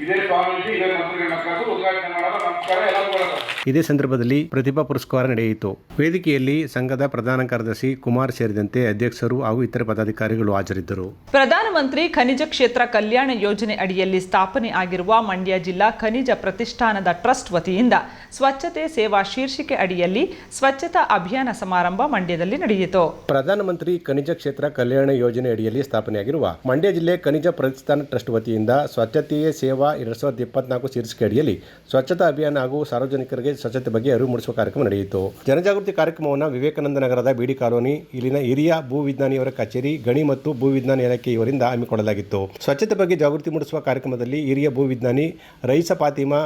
ಇದೇ ಸ್ವಾಮೀಜಿ ಇದೇ ಮಂತ್ರಿಗಳನ್ನ ಕರೆದು ಉದ್ಘಾಟನೆ ಮಾಡೋಣ. ನಮಸ್ಕಾರ ಎಲ್ಲರಿಗೂ. ಇದೇ ಸಂದರ್ಭದಲ್ಲಿ ಪ್ರತಿಭಾ ಪುರಸ್ಕಾರ ನಡೆಯಿತು. ವೇದಿಕೆಯಲ್ಲಿ ಸಂಘದ ಪ್ರಧಾನ ಕಾರ್ಯದರ್ಶಿ ಕುಮಾರ್ ಸೇರಿದಂತೆ ಅಧ್ಯಕ್ಷರು ಹಾಗೂ ಇತರ ಪದಾಧಿಕಾರಿಗಳು ಹಾಜರಿದ್ದರು. ಪ್ರಧಾನಮಂತ್ರಿ ಖನಿಜ ಕ್ಷೇತ್ರ ಕಲ್ಯಾಣ ಯೋಜನೆ ಅಡಿಯಲ್ಲಿ ಸ್ಥಾಪನೆ ಆಗಿರುವ ಮಂಡ್ಯ ಜಿಲ್ಲಾ ಖನಿಜ ಪ್ರತಿಷ್ಠಾನದ ಟ್ರಸ್ಟ್ ವತಿಯಿಂದ ಸ್ವಚ್ಛತೆ ಸೇವಾ ಶೀರ್ಷಿಕೆ ಅಡಿಯಲ್ಲಿ ಸ್ವಚ್ಛತಾ ಅಭಿಯಾನ ಸಮಾರಂಭ ಮಂಡ್ಯದಲ್ಲಿ ನಡೆಯಿತು. ಪ್ರಧಾನಮಂತ್ರಿ ಖನಿಜ ಕ್ಷೇತ್ರ ಕಲ್ಯಾಣ ಯೋಜನೆ ಅಡಿಯಲ್ಲಿ ಸ್ಥಾಪನೆಯಾಗಿರುವ ಮಂಡ್ಯ ಜಿಲ್ಲೆ ಖನಿಜ ಪ್ರತಿಷ್ಠಾನ ಟ್ರಸ್ಟ್ ವತಿಯಿಂದ ಸ್ವಚ್ಛತೆಯೇ ಸೇವಾ 2024 ಶೀರ್ಷಿಕೆ ಅಡಿಯಲ್ಲಿ ಸ್ವಚ್ಛತಾ ಅಭಿಯಾನ ಹಾಗೂ ಸಾರ್ವಜನಿಕರಿಗೆ ಸ್ವಚ್ಛತೆ ಬಗ್ಗೆ ಅರಿವು ಮೂಡಿಸುವ ಕಾರ್ಯಕ್ರಮ ನಡೆಯಿತು. ಜನಜಾಗೃತಿ ಕಾರ್ಯಕ್ರಮವನ್ನು ವಿವೇಕಾನಂದ ನಗರದ ಬಿಡಿ ಕಾಲೋನಿ ಇಲ್ಲಿನ ಹಿರಿಯ ಭೂವಿಜ್ಞಾನಿಯವರ ಕಚೇರಿ, ಗಣಿ ಮತ್ತು ಭೂವಿಜ್ಞಾನ ಇಲಾಖೆ ಇವರಿಂದ ಹಮ್ಮಿಕೊಳ್ಳಲಾಗಿತ್ತು. ಸ್ವಚ್ಛತೆ ಬಗ್ಗೆ ಜಾಗೃತಿ ಮೂಡಿಸುವ ಕಾರ್ಯಕ್ರಮದಲ್ಲಿ ಹಿರಿಯ ಭೂವಿಜ್ಞಾನಿ ರೈಸ ಫಾತಿಮಾ,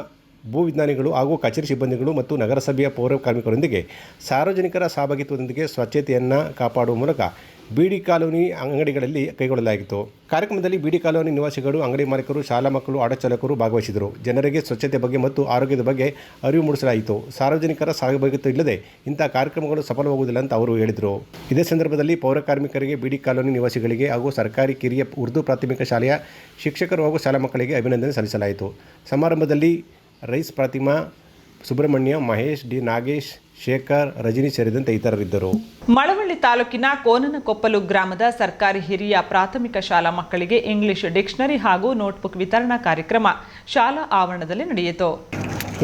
ಭೂವಿಜ್ಞಾನಿಗಳು ಹಾಗೂ ಕಚೇರಿ ಸಿಬ್ಬಂದಿಗಳು ಮತ್ತು ನಗರಸಭೆಯ ಪೌರ ಕಾರ್ಮಿಕರೊಂದಿಗೆ ಸಾರ್ವಜನಿಕರ ಸಹಭಾಗಿತ್ವದೊಂದಿಗೆ ಸ್ವಚ್ಛತೆಯನ್ನು ಕಾಪಾಡುವ ಮೂಲಕ ಬಿಡಿ ಕಾಲೋನಿ ಅಂಗಡಿಗಳಲ್ಲಿ ಕೈಗೊಳ್ಳಲಾಗಿತ್ತು. ಕಾರ್ಯಕ್ರಮದಲ್ಲಿ ಬಿಡಿ ಕಾಲೋನಿ ನಿವಾಸಿಗಳು, ಅಂಗಡಿ ಮಾಲೀಕರು, ಶಾಲಾ ಮಕ್ಕಳು, ಆಟೋ ಚಾಲಕರು ಭಾಗವಹಿಸಿದರು. ಜನರಿಗೆ ಸ್ವಚ್ಛತೆ ಬಗ್ಗೆ ಮತ್ತು ಆರೋಗ್ಯದ ಬಗ್ಗೆ ಅರಿವು ಮೂಡಿಸಲಾಯಿತು. ಸಾರ್ವಜನಿಕರ ಸಹಭಾಗಿತ್ವ ಇಲ್ಲದೆ ಇಂತಹ ಕಾರ್ಯಕ್ರಮಗಳು ಸಫಲವಾಗುವುದಿಲ್ಲ ಅಂತ ಅವರು ಹೇಳಿದರು. ಇದೇ ಸಂದರ್ಭದಲ್ಲಿ ಪೌರ ಕಾರ್ಮಿಕರಿಗೆ, ಬಿಡಿ ಕಾಲೋನಿ ನಿವಾಸಿಗಳಿಗೆ ಹಾಗೂ ಸರ್ಕಾರಿ ಕಿರಿಯ ಉರ್ದು ಪ್ರಾಥಮಿಕ ಶಾಲೆಯ ಶಿಕ್ಷಕರು ಹಾಗೂ ಶಾಲಾ ಮಕ್ಕಳಿಗೆ ಅಭಿನಂದನೆ ಸಲ್ಲಿಸಲಾಯಿತು. ಸಮಾರಂಭದಲ್ಲಿ ರೈಸ್ ಪ್ರತಿಮಾ, ಸುಬ್ರಹ್ಮಣ್ಯ, ಮಹೇಶ್, ಡಿ ನಾಗೇಶ್, ಶೇಖರ್, ರಜನಿ ಸೇರಿದಂತೆ ಇತರರಿದ್ದರು. ಮಳವಳ್ಳಿ ತಾಲೂಕಿನ ಕೋನನಕೊಪ್ಪಲು ಗ್ರಾಮದ ಸರ್ಕಾರಿ ಹಿರಿಯ ಪ್ರಾಥಮಿಕ ಶಾಲಾ ಮಕ್ಕಳಿಗೆ ಇಂಗ್ಲಿಷ್ ಡಿಕ್ಷನರಿ ಹಾಗೂ ನೋಟ್ಬುಕ್ ವಿತರಣಾ ಕಾರ್ಯಕ್ರಮ ಶಾಲಾ ಆವರಣದಲ್ಲಿ ನಡೆಯಿತು.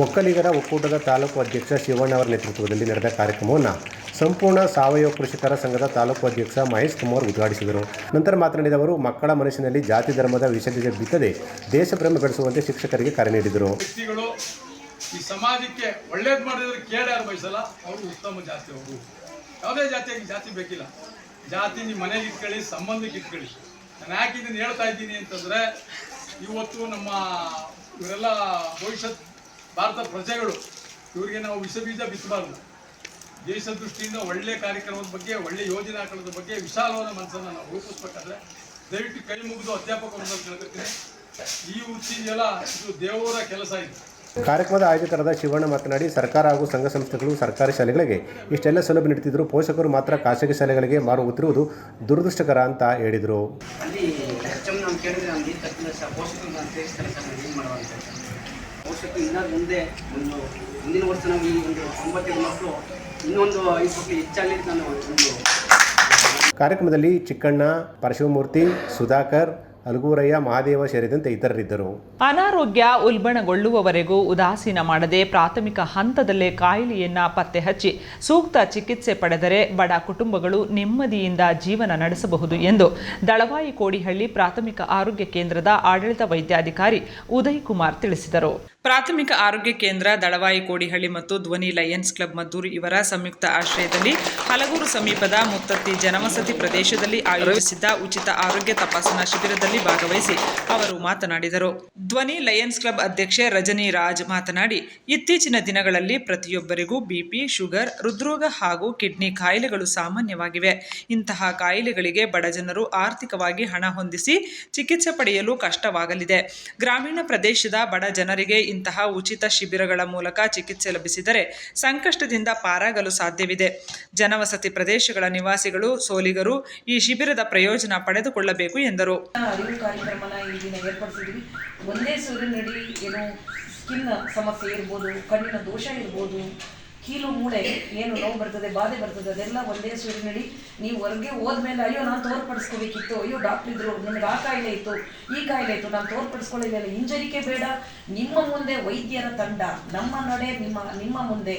ಒಕ್ಕಲಿಗರ ಒಕ್ಕೂಟದ ತಾಲೂಕು ಅಧ್ಯಕ್ಷ ಶಿವಣ್ಣ ಅವರ ನೇತೃತ್ವದಲ್ಲಿ ನಡೆದ ಕಾರ್ಯಕ್ರಮವನ್ನು ಸಂಪೂರ್ಣ ಸಾವಯವ ಕೃಷಿಕರ ಸಂಘದ ತಾಲೂಕು ಅಧ್ಯಕ್ಷ ಮಹೇಶ್ ಕುಮಾರ್ ಉದ್ಘಾಟಿಸಿದರು. ನಂತರ ಮಾತನಾಡಿದ ಅವರು, ಮಕ್ಕಳ ಮನಸ್ಸಿನಲ್ಲಿ ಜಾತಿ ಧರ್ಮದ ವಿಷಬೀಜ ಬಿತ್ತದೆ ದೇಶಪ್ರೇಮ ಬೆಳೆಸುವಂತೆ ಶಿಕ್ಷಕರಿಗೆ ಕರೆ ನೀಡಿದರು. ಈ ಸಮಾಜಕ್ಕೆ ಒಳ್ಳೇದು ಮಾಡಿದ್ರೆ ಕೇಳಿ ಯಾರು ಬಯಸಲ್ಲ, ಅವರು ಉತ್ತಮ ಜಾತಿ. ಅವರು ಯಾವುದೇ ಜಾತಿಯಾಗಿ ಜಾತಿ ಬೇಕಿಲ್ಲ. ಜಾತಿ ನಿಮ್ಮ ಮನೆಗೆ ಇಟ್ಕೊಳ್ಳಿ, ಸಂಬಂಧಕ್ಕೆ ಇಟ್ಕೊಳ್ಳಿ. ನಾನು ಯಾಕೆ ಇದನ್ನು ಹೇಳ್ತಾ ಇದ್ದೀನಿ ಅಂತಂದರೆ, ಇವತ್ತು ನಮ್ಮ ಇವರೆಲ್ಲ ಭವಿಷ್ಯತ್ ಭಾರತ ಪ್ರಜೆಗಳು, ಇವರಿಗೆ ನಾವು ವಿಷ ಬೀಜ ಬಿತ್ತಬಾರ್ದು. ದೇಶ ದೃಷ್ಟಿಯಿಂದ ಒಳ್ಳೆಯ ಕಾರ್ಯಕ್ರಮದ ಬಗ್ಗೆ, ಒಳ್ಳೆಯ ಯೋಜನೆ ಹಾಕೋದ್ರ ಬಗ್ಗೆ ವಿಶಾಲವಾದ ಮನಸ್ಸನ್ನು ನಾವು ರೂಪಿಸ್ಬೇಕಾದ್ರೆ ದಯವಿಟ್ಟು ಕೈ ಮುಗಿದು ಅಧ್ಯಾಪಕರನ್ನು ಕೇಳ್ಕೊತೀನಿ. ಈ ವೃತ್ತಿಯೆಲ್ಲ ಇದು ದೇವರ ಕೆಲಸ ಇದು. ಕಾರ್ಯಕ್ರಮದ ಆಯೋಜಕರಾದ ಶಿವಣ್ಣ ಮಾತನಾಡಿ, ಸರ್ಕಾರ ಹಾಗೂ ಸಂಘ ಸಂಸ್ಥೆಗಳು ಸರ್ಕಾರಿ ಶಾಲೆಗಳಿಗೆ ಇಷ್ಟೆಲ್ಲ ಸೌಲಭ್ಯ ನೀಡುತ್ತಿದ್ದರೂ ಪೋಷಕರು ಮಾತ್ರ ಖಾಸಗಿ ಶಾಲೆಗಳಿಗೆ ಮಾರುತ್ತಿರುವುದು ದುರದೃಷ್ಟಕರ ಅಂತ ಹೇಳಿದರು. ಮುಂದಿನ ವರ್ಷ ನಾವು ಈ ಒಂದು 97 ಮಕ್ಕಳು ಇನ್ನೊಂದು 5 ಮಕ್ಕಳು ಹೆಚ್ಚಾಗಲಿ ನಾನು ಕಾರ್ಯಕ್ರಮದಲ್ಲಿ ಚಿಕ್ಕಣ್ಣ, ಪರಶಿವಮೂರ್ತಿ, ಸುಧಾಕರ್, ಅಲಗೂರಯ್ಯ, ಮಹಾದೇವ ಸೇರಿದಂತೆ ಇತರರಿದ್ದರು. ಅನಾರೋಗ್ಯ ಉಲ್ಬಣಗೊಳ್ಳುವವರೆಗೂ ಉದಾಸೀನ ಮಾಡದೆ ಪ್ರಾಥಮಿಕ ಹಂತದಲ್ಲೇ ಕಾಯಿಲೆಯನ್ನ ಪತ್ತೆ ಹಚ್ಚಿ ಸೂಕ್ತ ಚಿಕಿತ್ಸೆ ಪಡೆದರೆ ಬಡ ಕುಟುಂಬಗಳು ನೆಮ್ಮದಿಯಿಂದ ಜೀವನ ನಡೆಸಬಹುದು ಎಂದು ದಳವಾಯಿ ಕೋಡಿಹಳ್ಳಿ ಪ್ರಾಥಮಿಕ ಆರೋಗ್ಯ ಕೇಂದ್ರದ ಆಡಳಿತ ವೈದ್ಯಾಧಿಕಾರಿ ಉದಯ್ ಕುಮಾರ್ ತಿಳಿಸಿದರು. ಪ್ರಾಥಮಿಕ ಆರೋಗ್ಯ ಕೇಂದ್ರ ದಳವಾಯಿ ಕೋಡಿಹಳ್ಳಿ ಮತ್ತು ಧ್ವನಿ ಲಯನ್ಸ್ ಕ್ಲಬ್ ಮದ್ದೂರು ಇವರ ಸಂಯುಕ್ತ ಆಶ್ರಯದಲ್ಲಿ ಹಲಗೂರು ಸಮೀಪದ ಮುತ್ತತ್ತಿ ಜನವಸತಿ ಪ್ರದೇಶದಲ್ಲಿ ಆಯೋಜಿಸಿದ್ದ ಉಚಿತ ಆರೋಗ್ಯ ತಪಾಸಣಾ ಶಿಬಿರದಲ್ಲಿ ಭಾಗವಹಿಸಿ ಅವರು ಮಾತನಾಡಿದರು. ಧ್ವನಿ ಲಯನ್ಸ್ ಕ್ಲಬ್ ಅಧ್ಯಕ್ಷೆ ರಜನಿ ರಾಜ್ ಮಾತನಾಡಿ, ಇತ್ತೀಚಿನ ದಿನಗಳಲ್ಲಿ ಪ್ರತಿಯೊಬ್ಬರಿಗೂ ಬಿಪಿ, ಶುಗರ್, ಹೃದ್ರೋಗ ಹಾಗೂ ಕಿಡ್ನಿ ಕಾಯಿಲೆಗಳು ಸಾಮಾನ್ಯವಾಗಿವೆ. ಇಂತಹ ಕಾಯಿಲೆಗಳಿಗೆ ಬಡಜನರು ಆರ್ಥಿಕವಾಗಿ ಹಣ ಹೊಂದಿಸಿ ಚಿಕಿತ್ಸೆ ಪಡೆಯಲು ಕಷ್ಟವಾಗಲಿದೆ. ಗ್ರಾಮೀಣ ಪ್ರದೇಶದ ಬಡ ಜನರಿಗೆ ಇಂತಹ ಉಚಿತ ಶಿಬಿರಗಳ ಮೂಲಕ ಚಿಕಿತ್ಸೆ ಲಭಿಸಿದರೆ ಸಂಕಷ್ಟದಿಂದ ಪಾರಾಗಲು ಸಾಧ್ಯವಿದೆ. ಜನವಸತಿ ಪ್ರದೇಶಗಳ ನಿವಾಸಿಗಳು, ಸೋಲಿಗರು ಈ ಶಿಬಿರದ ಪ್ರಯೋಜನ ಪಡೆದುಕೊಳ್ಳಬೇಕು ಎಂದರು. ಅರಿವು ಕಾರ್ಯಕ್ರಮನ ಈ ದಿನ ಏರ್ಪಡಿಸಿದ್ವಿ. ಒಂದೇ ಸೂರಿನಡಿ ಏನು ಸ್ಕಿನ್ ಸಮಸ್ಯೆ ಇರ್ಬೋದು, ಕಣ್ಣಿನ ದೋಷ ಇರ್ಬೋದು, ಕೀಲು ಮೂಳೆ ಏನು ನೋವು ಬರ್ತದೆ, ಬಾಧೆ ಬರ್ತದೆ, ಅದೆಲ್ಲ ಒಂದೇ ಸೂರಿನಡಿ ನೀವು ಹೊರಗೆ ಹೋದ್ಮೇಲೆ ಅಯ್ಯೋ ನಾನು ತೋರ್ಪಡಿಸ್ಕೋಬೇಕಿತ್ತು, ಅಯ್ಯೋ ಡಾಕ್ಟರ್ ಇದ್ರು, ನನಗೆ ಆ ಕಾಯಿಲೆ ಇತ್ತು, ಈ ಕಾಯಿಲೆ ಇತ್ತು, ನಾನು ತೋರ್ಪಡಿಸ್ಕೊಳ್ಳಿಲ್ಲ, ಹಿಂಜರಿಕೆ ಬೇಡ. ನಿಮ್ಮ ಮುಂದೆ ವೈದ್ಯರ ತಂಡ, ನಮ್ಮ ನಡೆ ನಿಮ್ಮ ಮುಂದೆ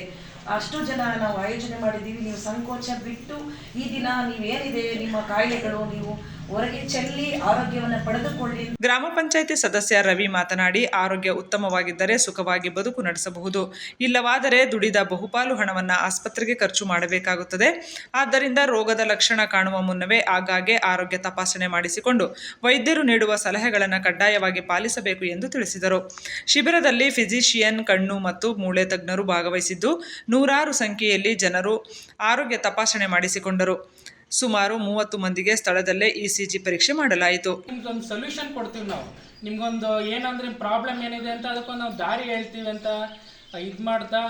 ಅಷ್ಟು ಜನ ನಾವು ಆಯೋಜನೆ ಮಾಡಿದ್ದೀವಿ. ನೀವು ಸಂಕೋಚ ಬಿಟ್ಟು ಈ ದಿನ ನೀವೇನಿದೆ ನಿಮ್ಮ ಕಾಯಿಲೆಗಳು ನೀವು ಹೊರಗೆ ಚೆಲ್ಲಿ ಆರೋಗ್ಯವನ್ನು ಪಡೆದುಕೊಳ್ಳಿ. ಗ್ರಾಮ ಪಂಚಾಯಿತಿ ಸದಸ್ಯ ರವಿ ಮಾತನಾಡಿ, ಆರೋಗ್ಯ ಉತ್ತಮವಾಗಿದ್ದರೆ ಸುಖವಾಗಿ ಬದುಕು ನಡೆಸಬಹುದು. ಇಲ್ಲವಾದರೆ ದುಡಿದ ಬಹುಪಾಲು ಹಣವನ್ನು ಆಸ್ಪತ್ರೆಗೆ ಖರ್ಚು ಮಾಡಬೇಕಾಗುತ್ತದೆ. ಆದ್ದರಿಂದ ರೋಗದ ಲಕ್ಷಣ ಕಾಣುವ ಮುನ್ನವೇ ಆಗಾಗ್ಗೆ ಆರೋಗ್ಯ ತಪಾಸಣೆ ಮಾಡಿಸಿಕೊಂಡು ವೈದ್ಯರು ನೀಡುವ ಸಲಹೆಗಳನ್ನು ಕಡ್ಡಾಯವಾಗಿ ಪಾಲಿಸಬೇಕು ಎಂದು ತಿಳಿಸಿದರು. ಶಿಬಿರದಲ್ಲಿ ಫಿಸಿಷಿಯನ್, ಕಣ್ಣು ಮತ್ತು ಮೂಳೆ ತಜ್ಞರು ಭಾಗವಹಿಸಿದ್ದು ನೂರಾರು ಸಂಖ್ಯೆಯಲ್ಲಿ ಜನರು ಆರೋಗ್ಯ ತಪಾಸಣೆ ಮಾಡಿಸಿಕೊಂಡರು. ಸುಮಾರು 30 ಮಂದಿಗೆ ಸ್ಥಳದಲ್ಲೇ ಇಸಿಜಿ ಪರೀಕ್ಷೆ ಮಾಡಲಾಯಿತು. ನಿಮ್ಗೊಂದು ಸೊಲ್ಯೂಷನ್ ಕೊಡ್ತೀವಿ ನಾವು. ನಿಮ್ಗೊಂದು ಏನಂದ್ರೆ ಪ್ರಾಬ್ಲಮ್ ಏನಿದೆ ಅಂತ ಅದಕ್ಕೊಂದು ನಾವು ದಾರಿ ಹೇಳ್ತೀವಿ ಅಂತ ಇದು ಮಾಡ್ತಾ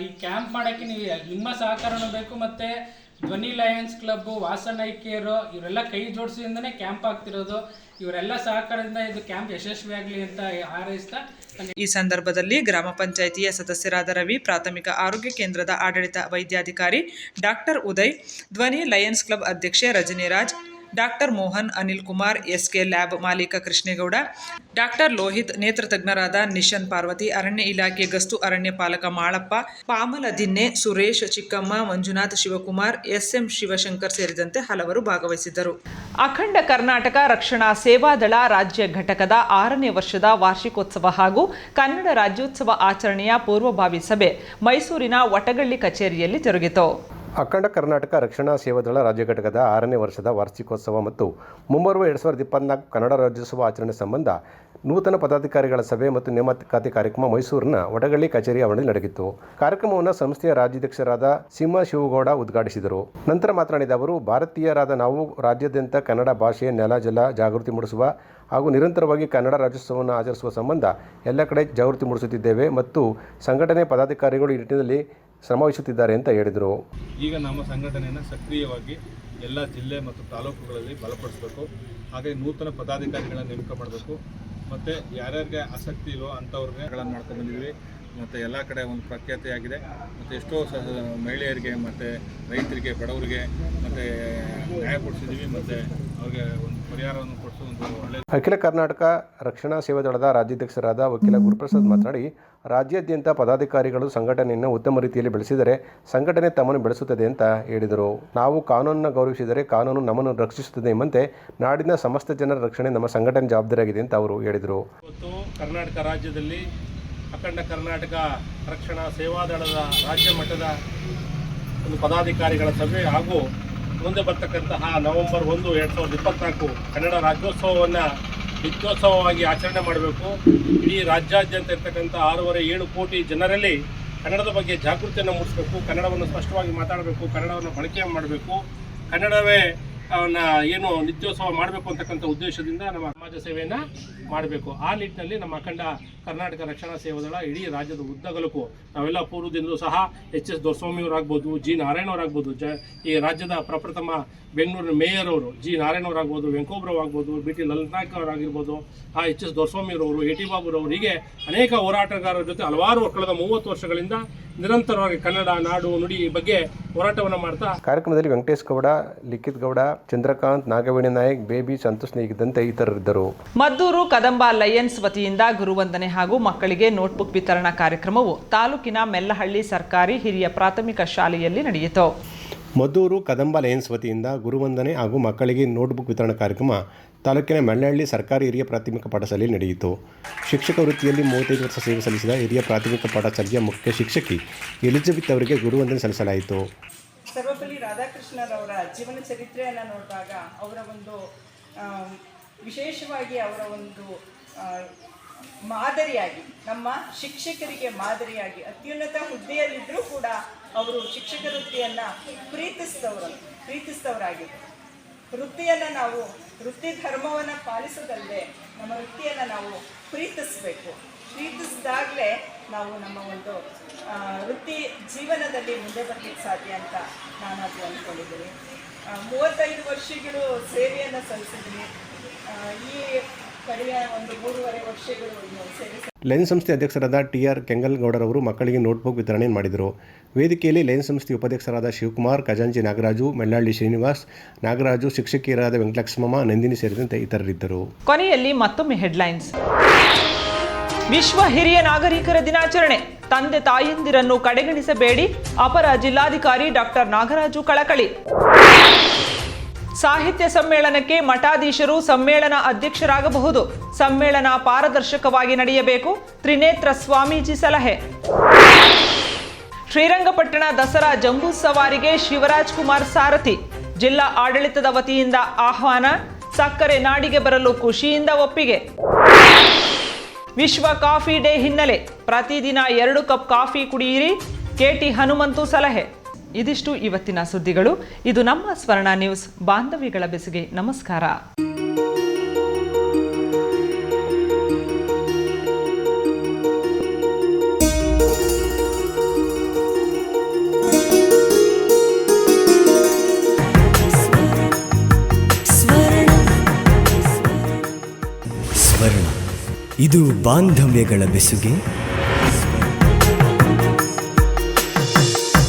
ಈ ಕ್ಯಾಂಪ್ ಮಾಡೋಕ್ಕೆ ನೀವು ನಿಮ್ಮ ಸಹಕಾರನೂ ಬೇಕು. ಮತ್ತು ಧ್ವನಿ Lions club, Vasan I care ಇವರೆಲ್ಲ ಕೈ ಜೋಡಿಸಿದಿಂದನೇ ಕ್ಯಾಂಪ್ ಆಗ್ತಿರೋದು. ಇವರೆಲ್ಲ ಸಹಕಾರದಿಂದ ಇದು ಕ್ಯಾಂಪ್ ಯಶಸ್ವಿಯಾಗಲಿ ಅಂತ ಹಾರೈಸ್ತಾ ಈ ಸಂದರ್ಭದಲ್ಲಿ ಗ್ರಾಮ ಪಂಚಾಯಿತಿಯ ಸದಸ್ಯರಾದ ರವಿ, ಪ್ರಾಥಮಿಕ ಆರೋಗ್ಯ ಕೇಂದ್ರದ ಆಡಳಿತ ವೈದ್ಯಾಧಿಕಾರಿ ಡಾಕ್ಟರ್ ಉದಯ್, ಧ್ವನಿ ಲಯನ್ಸ್ ಕ್ಲಬ್ ಅಧ್ಯಕ್ಷೆ Rajani Raj, doctor Mohan, Anil Kumar, SK lab ಮಾಲೀಕ ಕೃಷ್ಣೇಗೌಡ, ಡಾಕ್ಟರ್ ಲೋಹಿತ್, ನೇತ್ರ ತಜ್ಞರಾದ ನಿಶನ್ ಪಾರ್ವತಿ, ಅರಣ್ಯ ಇಲಾಖೆ ಗಸ್ತು ಅರಣ್ಯ ಪಾಲಕ ಮಾಳಪ್ಪ, ಪಾಮಲ ದಿನ್ನೆ, ಸುರೇಶ್, ಚಿಕ್ಕಮ್ಮ, ಮಂಜುನಾಥ್, ಶಿವಕುಮಾರ್, ಎಸ್ಎಂ ಶಿವಶಂಕರ್ ಸೇರಿದಂತೆ ಹಲವರು ಭಾಗವಹಿಸಿದ್ದರು. ಅಖಂಡ ಕರ್ನಾಟಕ ರಕ್ಷಣಾ ಸೇವಾದಳ ರಾಜ್ಯ ಘಟಕದ 6ನೇ ವರ್ಷದ ವಾರ್ಷಿಕೋತ್ಸವ ಹಾಗೂ ಕನ್ನಡ ರಾಜ್ಯೋತ್ಸವ ಆಚರಣೆಯ ಪೂರ್ವಭಾವಿ ಸಭೆ ಮೈಸೂರಿನ ವಟಗಳ್ಳಿ ಕಚೇರಿಯಲ್ಲಿ ಜರುಗಿತು. ಅಖಂಡ ಕರ್ನಾಟಕ ರಕ್ಷಣಾ ಸೇವಾದಳ ರಾಜ್ಯ ಘಟಕದ 6ನೇ ವರ್ಷದ ವಾರ್ಷಿಕೋತ್ಸವ ಮತ್ತು ಮುಂಬರುವ 2024 ಕನ್ನಡ ರಾಜ್ಯೋತ್ಸವ ಆಚರಣೆ ಸಂಬಂಧ ನೂತನ ಪದಾಧಿಕಾರಿಗಳ ಸಭೆ ಮತ್ತು ನೇಮಕಾತಿ ಕಾರ್ಯಕ್ರಮ ಮೈಸೂರಿನ ವಡಗಳ್ಳಿ ಕಚೇರಿ ಆವರಣದಲ್ಲಿ ನಡೆಯಿತು. ಕಾರ್ಯಕ್ರಮವನ್ನು ಸಂಸ್ಥೆಯ ರಾಜ್ಯಾಧ್ಯಕ್ಷರಾದ ಸಿಂಹ ಶಿವಗೌಡ ಉದ್ಘಾಟಿಸಿದರು. ನಂತರ ಮಾತನಾಡಿದ ಅವರು, ಭಾರತೀಯರಾದ ನಾವು ರಾಜ್ಯಾದ್ಯಂತ ಕನ್ನಡ ಭಾಷೆ, ನೆಲ, ಜಲ ಜಾಗೃತಿ ಮೂಡಿಸುವ ಹಾಗೂ ನಿರಂತರವಾಗಿ ಕನ್ನಡ ರಾಜ್ಯೋತ್ಸವವನ್ನು ಆಚರಿಸುವ ಸಂಬಂಧ ಎಲ್ಲ ಕಡೆ ಜಾಗೃತಿ ಮೂಡಿಸುತ್ತಿದ್ದೇವೆ ಮತ್ತು ಸಂಘಟನೆ ಪದಾಧಿಕಾರಿಗಳು ಈ ನಿಟ್ಟಿನಲ್ಲಿ ಶ್ರಮವಹಿಸುತ್ತಿದ್ದಾರೆ ಅಂತ ಹೇಳಿದರು. ಈಗ ನಮ್ಮ ಸಂಘಟನೆಯನ್ನು ಸಕ್ರಿಯವಾಗಿ ಎಲ್ಲ ಜಿಲ್ಲೆ ಮತ್ತು ತಾಲೂಕುಗಳಲ್ಲಿ ಬಲಪಡಿಸಬೇಕು. ಹಾಗೆ ನೂತನ ಪದಾಧಿಕಾರಿಗಳನ್ನು ನೇಮಕ ಮಾಡಬೇಕು ಮತ್ತು ಯಾರ್ಯಾರಿಗೆ ಆಸಕ್ತಿ ಇಲ್ಲೋ ಅಂಥವ್ರನ್ನೆಗಳನ್ನು ಮಾಡ್ಕೊಂಡು ಬಂದಿದ್ದೀವಿ. ಮತ್ತು ಎಲ್ಲ ಕಡೆ ಒಂದು ಪ್ರಖ್ಯಾತಿಯಾಗಿದೆ. ಮತ್ತು ಎಷ್ಟೋ ಮಹಿಳೆಯರಿಗೆ ಮತ್ತು ರೈತರಿಗೆ, ಬಡವರಿಗೆ ಮತ್ತು ನ್ಯಾಯ ಕೊಡಿಸಿದ್ದೀವಿ ಮತ್ತು ಅವ್ರಿಗೆ ಒಂದು ಪರಿಹಾರವನ್ನು ಕೊಡಿಸೋ ಒಂದು ಒಳ್ಳೆಯ. ಅಖಿಲ ಕರ್ನಾಟಕ ರಕ್ಷಣಾ ಸೇವಾದಳದ ರಾಜ್ಯಾಧ್ಯಕ್ಷರಾದ ವಕೀಲ ಗುರುಪ್ರಸಾದ್ ಮಾತನಾಡಿ, ರಾಜ್ಯಾದ್ಯಂತ ಪದಾಧಿಕಾರಿಗಳು ಸಂಘಟನೆಯನ್ನು ಉತ್ತಮ ರೀತಿಯಲ್ಲಿ ಬೆಳೆಸಿದರೆ ಸಂಘಟನೆ ತಮ್ಮನ್ನು ಬೆಳೆಸುತ್ತದೆ ಅಂತ ಹೇಳಿದರು. ನಾವು ಕಾನೂನನ್ನು ಗೌರವಿಸಿದರೆ ಕಾನೂನು ನಮ್ಮನ್ನು ರಕ್ಷಿಸುತ್ತದೆ ಎಂಬಂತೆ ನಾಡಿನ ಸಮಸ್ತ ಜನರ ರಕ್ಷಣೆ ನಮ್ಮ ಸಂಘಟನೆ ಜವಾಬ್ದಾರಿಯಾಗಿದೆ ಅಂತ ಅವರು ಹೇಳಿದರು. ಇವತ್ತು ಕರ್ನಾಟಕ ರಾಜ್ಯದಲ್ಲಿ ಅಖಂಡ ಕರ್ನಾಟಕ ರಕ್ಷಣಾ ಸೇವಾದಳದ ರಾಜ್ಯ ಮಟ್ಟದ ಒಂದು ಪದಾಧಿಕಾರಿಗಳ ಸಭೆ ಹಾಗೂ ಮುಂದೆ ಬರ್ತಕ್ಕಂತಹ ನವೆಂಬರ್ 1, 2024 ಕನ್ನಡ ರಾಜ್ಯೋತ್ಸವವನ್ನು ನಿತ್ಯೋತ್ಸವವಾಗಿ ಆಚರಣೆ ಮಾಡಬೇಕು. ಇಡೀ ರಾಜ್ಯಾದ್ಯಂತ ಇರ್ತಕ್ಕಂಥ 6.5-7 ಕೋಟಿ ಜನರಲ್ಲಿ ಕನ್ನಡದ ಬಗ್ಗೆ ಜಾಗೃತಿಯನ್ನು ಮೂಡಿಸಬೇಕು. ಕನ್ನಡವನ್ನು ಸ್ಪಷ್ಟವಾಗಿ ಮಾತಾಡಬೇಕು, ಕನ್ನಡವನ್ನು ಬಳಕೆ ಮಾಡಬೇಕು, ಕನ್ನಡವೇ ಏನು ನಿತ್ಯೋತ್ಸವ ಮಾಡಬೇಕು ಅಂತಕ್ಕಂಥ ಉದ್ದೇಶದಿಂದ ನಮ್ಮ ಸಮಾಜ ಸೇವೆಯನ್ನು ಮಾಡಬೇಕು. ಆ ನಿಟ್ಟಿನಲ್ಲಿ ನಮ್ಮ ಅಖಂಡ ಕರ್ನಾಟಕ ರಕ್ಷಣಾ ಸೇವಾದಳ ಇಡೀ ರಾಜ್ಯದ ಉದ್ದಗಲಕ್ಕೂ ನಾವೆಲ್ಲ ಪೂರ್ವದಿಂದಲೂ ಸಹ HS ದೊರೆಸ್ವಾಮಿಯವರಾಗ್ಬೋದು, G ನಾರಾಯಣವರಾಗ್ಬೋದು, ಈ ರಾಜ್ಯದ ಪ್ರಪ್ರಥಮ ಬೆಂಗಳೂರಿನ ಮೇಯರ್ ಅವರು G ನಾರಾಯಣವರಾಗ್ಬೋದು, ವೆಂಕೋಬ್ರವಾಗ್ಬೋದು, BT ಲಲಿತನಾಯಕ್ ಅವರಾಗಿರ್ಬೋದು, HS ದೊರೆಸ್ವಾಮಿಯವರವರು, AT ಬಾಬುರವರು, ಹೀಗೆ ಅನೇಕ ಹೋರಾಟಗಾರರ ಜೊತೆ ಹಲವಾರು ಕಳೆದ 30 ವರ್ಷಗಳಿಂದ ನಿರಂತರವಾಗಿ ಕನ್ನಡ ನಾಡು ನುಡಿ ಬಗ್ಗೆ ಹೋರಾಟವನ್ನು ಮಾಡ್ತಾ. ಕಾರ್ಯಕ್ರಮದಲ್ಲಿ ವೆಂಕಟೇಶ್ ಗೌಡ, ಲಿಖಿತ್ ಗೌಡ, ಚಂದ್ರಕಾಂತ್, ನಾಗವೇಣಿ ನಾಯಕ್, ಬೇಬಿ, ಸಂತೋಷ್ ನೇಗಿದ್ದಂತೆ ಇತರರಿದ್ದರು. ಮದ್ದೂರು ಕದಂಬ ಲಯನ್ಸ್ ವತಿಯಿಂದ ಗುರುವಂದನೆ ಹಾಗೂ ಮಕ್ಕಳಿಗೆ ನೋಟ್ಬುಕ್ ವಿತರಣಾ ಕಾರ್ಯಕ್ರಮವು ತಾಲೂಕಿನ ಮೆಲ್ಲಹಳ್ಳಿ ಸರ್ಕಾರಿ ಹಿರಿಯ ಪ್ರಾಥಮಿಕ ಶಾಲೆಯಲ್ಲಿ ನಡೆಯಿತು. ಮದ್ದೂರು ಕದಂಬ ಲಯನ್ಸ್ ವತಿಯಿಂದ ಗುರುವಂದನೆ ಹಾಗೂ ಮಕ್ಕಳಿಗೆ ನೋಟ್ಬುಕ್ ವಿತರಣಾ ಕಾರ್ಯಕ್ರಮ ತಾಲೂಕಿನ ಮೆಲ್ಲಹಳ್ಳಿ ಸರ್ಕಾರಿ ಹಿರಿಯ ಪ್ರಾಥಮಿಕ ಪಾಠಶಾಲೆಯಲ್ಲಿ ನಡೆಯಿತು. ಶಿಕ್ಷಕ ವೃತ್ತಿಯಲ್ಲಿ 35 ವರ್ಷ ಸೇವೆ ಸಲ್ಲಿಸಿದ ಹಿರಿಯ ಪ್ರಾಥಮಿಕ ಪಾಠಶಾಲೆಯ ಮುಖ್ಯ ಶಿಕ್ಷಕಿ ಎಲಿಜಬೆತ್ ಅವರಿಗೆ ಗುರುವಂದನೆ ಸಲ್ಲಿಸಲಾಯಿತು. ಸರ್ವಪಲ್ಲಿ ರಾಧಾಕೃಷ್ಣರವರ ಜೀವನ ಚರಿತ್ರೆಯನ್ನು ನೋಡಿದಾಗ ಅವರ ಒಂದು ವಿಶೇಷವಾಗಿ ಅವರ ಒಂದು ಮಾದರಿಯಾಗಿ, ನಮ್ಮ ಶಿಕ್ಷಕರಿಗೆ ಮಾದರಿಯಾಗಿ, ಅತ್ಯುನ್ನತ ಹುದ್ದೆಯಲ್ಲಿದ್ದರೂ ಕೂಡ ಅವರು ಶಿಕ್ಷಕ ವೃತ್ತಿಯನ್ನು ಪ್ರೀತಿಸಿದವರಾಗಿದ್ದರು. ವೃತ್ತಿಯನ್ನು ನಾವು ವೃತ್ತಿ ಧರ್ಮವನ್ನು ಪಾಲಿಸೋದಲ್ಲದೆ ನಮ್ಮ ವೃತ್ತಿಯನ್ನು ನಾವು ಪ್ರೀತಿಸಬೇಕು. ಪ್ರೀತಿಸಿದಾಗಲೇ ನಾವು ನಮ್ಮ ಒಂದು ವೃತ್ತಿ ಜೀವನದಲ್ಲಿ ಮುಂದೆ ಬರಲಿಕ್ಕೆ ಸಾಧ್ಯ ಅಂತ ನಾನು ಅದು ಅಂದ್ಕೊಂಡಿದ್ದೀನಿ. 35 ವರ್ಷಗಳು ಸೇವೆಯನ್ನು ಸಲ್ಲಿಸಿದ್ದೀನಿ. ಈ ಕಡೆಯ ಒಂದು 3.5 ವರ್ಷಗಳು ಸೇವೆ. ಲಯನ್ಸ್ ಸಂಸ್ಥೆ ಅಧ್ಯಕ್ಷರಾದ TR ಕೆಂಗಲ್ಗೌಡರವರು ಮಕ್ಕಳಿಗೆ ನೋಟ್ಬುಕ್ ವಿತರಣೆ ಮಾಡಿದರು. ವೇದಿಕೆಯಲ್ಲಿ ಲಯನ್ಸ್ ಸಂಸ್ಥೆ ಉಪಾಧ್ಯಕ್ಷರಾದ ಶಿವಕುಮಾರ್, ಖಜಾಂಚಿ ನಾಗರಾಜು, ಮೆಳ್ಳಹಳ್ಳಿ ಶ್ರೀನಿವಾಸ್, ನಾಗರಾಜು, ಶಿಕ್ಷಕಿಯರಾದ ವೆಂಕಟಲಕ್ಷ್ಮಮ್ಮ, ನಂದಿನಿ ಸೇರಿದಂತೆ ಇತರರಿದ್ದರು. ಕೊನೆಯಲ್ಲಿ ಮತ್ತೊಮ್ಮೆ ಹೆಡ್ಲೈನ್ಸ್. ವಿಶ್ವ ಹಿರಿಯ ನಾಗರಿಕರ ದಿನಾಚರಣೆ, ತಂದೆ ತಾಯಂದಿರನ್ನು ಕಡೆಗಣಿಸಬೇಡಿ, ಅಪರ ಜಿಲ್ಲಾಧಿಕಾರಿ ಡಾಕ್ಟರ್ ನಾಗರಾಜು ಕಳಕಳಿ. ಸಾಹಿತ್ಯ ಸಮ್ಮೇಳನಕ್ಕೆ ಮಠಾಧೀಶರು ಸಮ್ಮೇಳನ ಅಧ್ಯಕ್ಷರಾಗಬಹುದು, ಸಮ್ಮೇಳನ ಪಾರದರ್ಶಕವಾಗಿ ನಡೆಯಬೇಕು, ತ್ರಿನೇತ್ರ ಸ್ವಾಮೀಜಿ ಸಲಹೆ. ಶ್ರೀರಂಗಪಟ್ಟಣ ದಸರಾ ಜಂಬೂ ಸವಾರಿಗೆ ಶಿವರಾಜ್ ಕುಮಾರ್ ಸಾರಥಿ, ಜಿಲ್ಲಾ ಆಡಳಿತದ ವತಿಯಿಂದ ಆಹ್ವಾನ, ಸಕ್ಕರೆ ನಾಡಿಗೆ ಬರಲು ಖುಷಿಯಿಂದ ಒಪ್ಪಿಗೆ. ವಿಶ್ವ ಕಾಫಿ ಡೇ ಹಿನ್ನೆಲೆ ಪ್ರತಿದಿನ 2 ಕಪ್ ಕಾಫಿ ಕುಡಿಯಿರಿ, KT ಹನುಮಂತು ಸಲಹೆ. ಇದಿಷ್ಟು ಇವತ್ತಿನ ಸುದ್ದಿಗಳು. ಇದು ನಮ್ಮ ಸ್ವರ್ಣ ನ್ಯೂಸ್. ಬಾಂಧವ್ಯಗಳ ಬೆಸುಗೆ ನಮಸ್ಕಾರ. ಸ್ವರ್ಣ, ಇದು ಬಾಂಧವ್ಯಗಳ ಬೆಸುಗೆ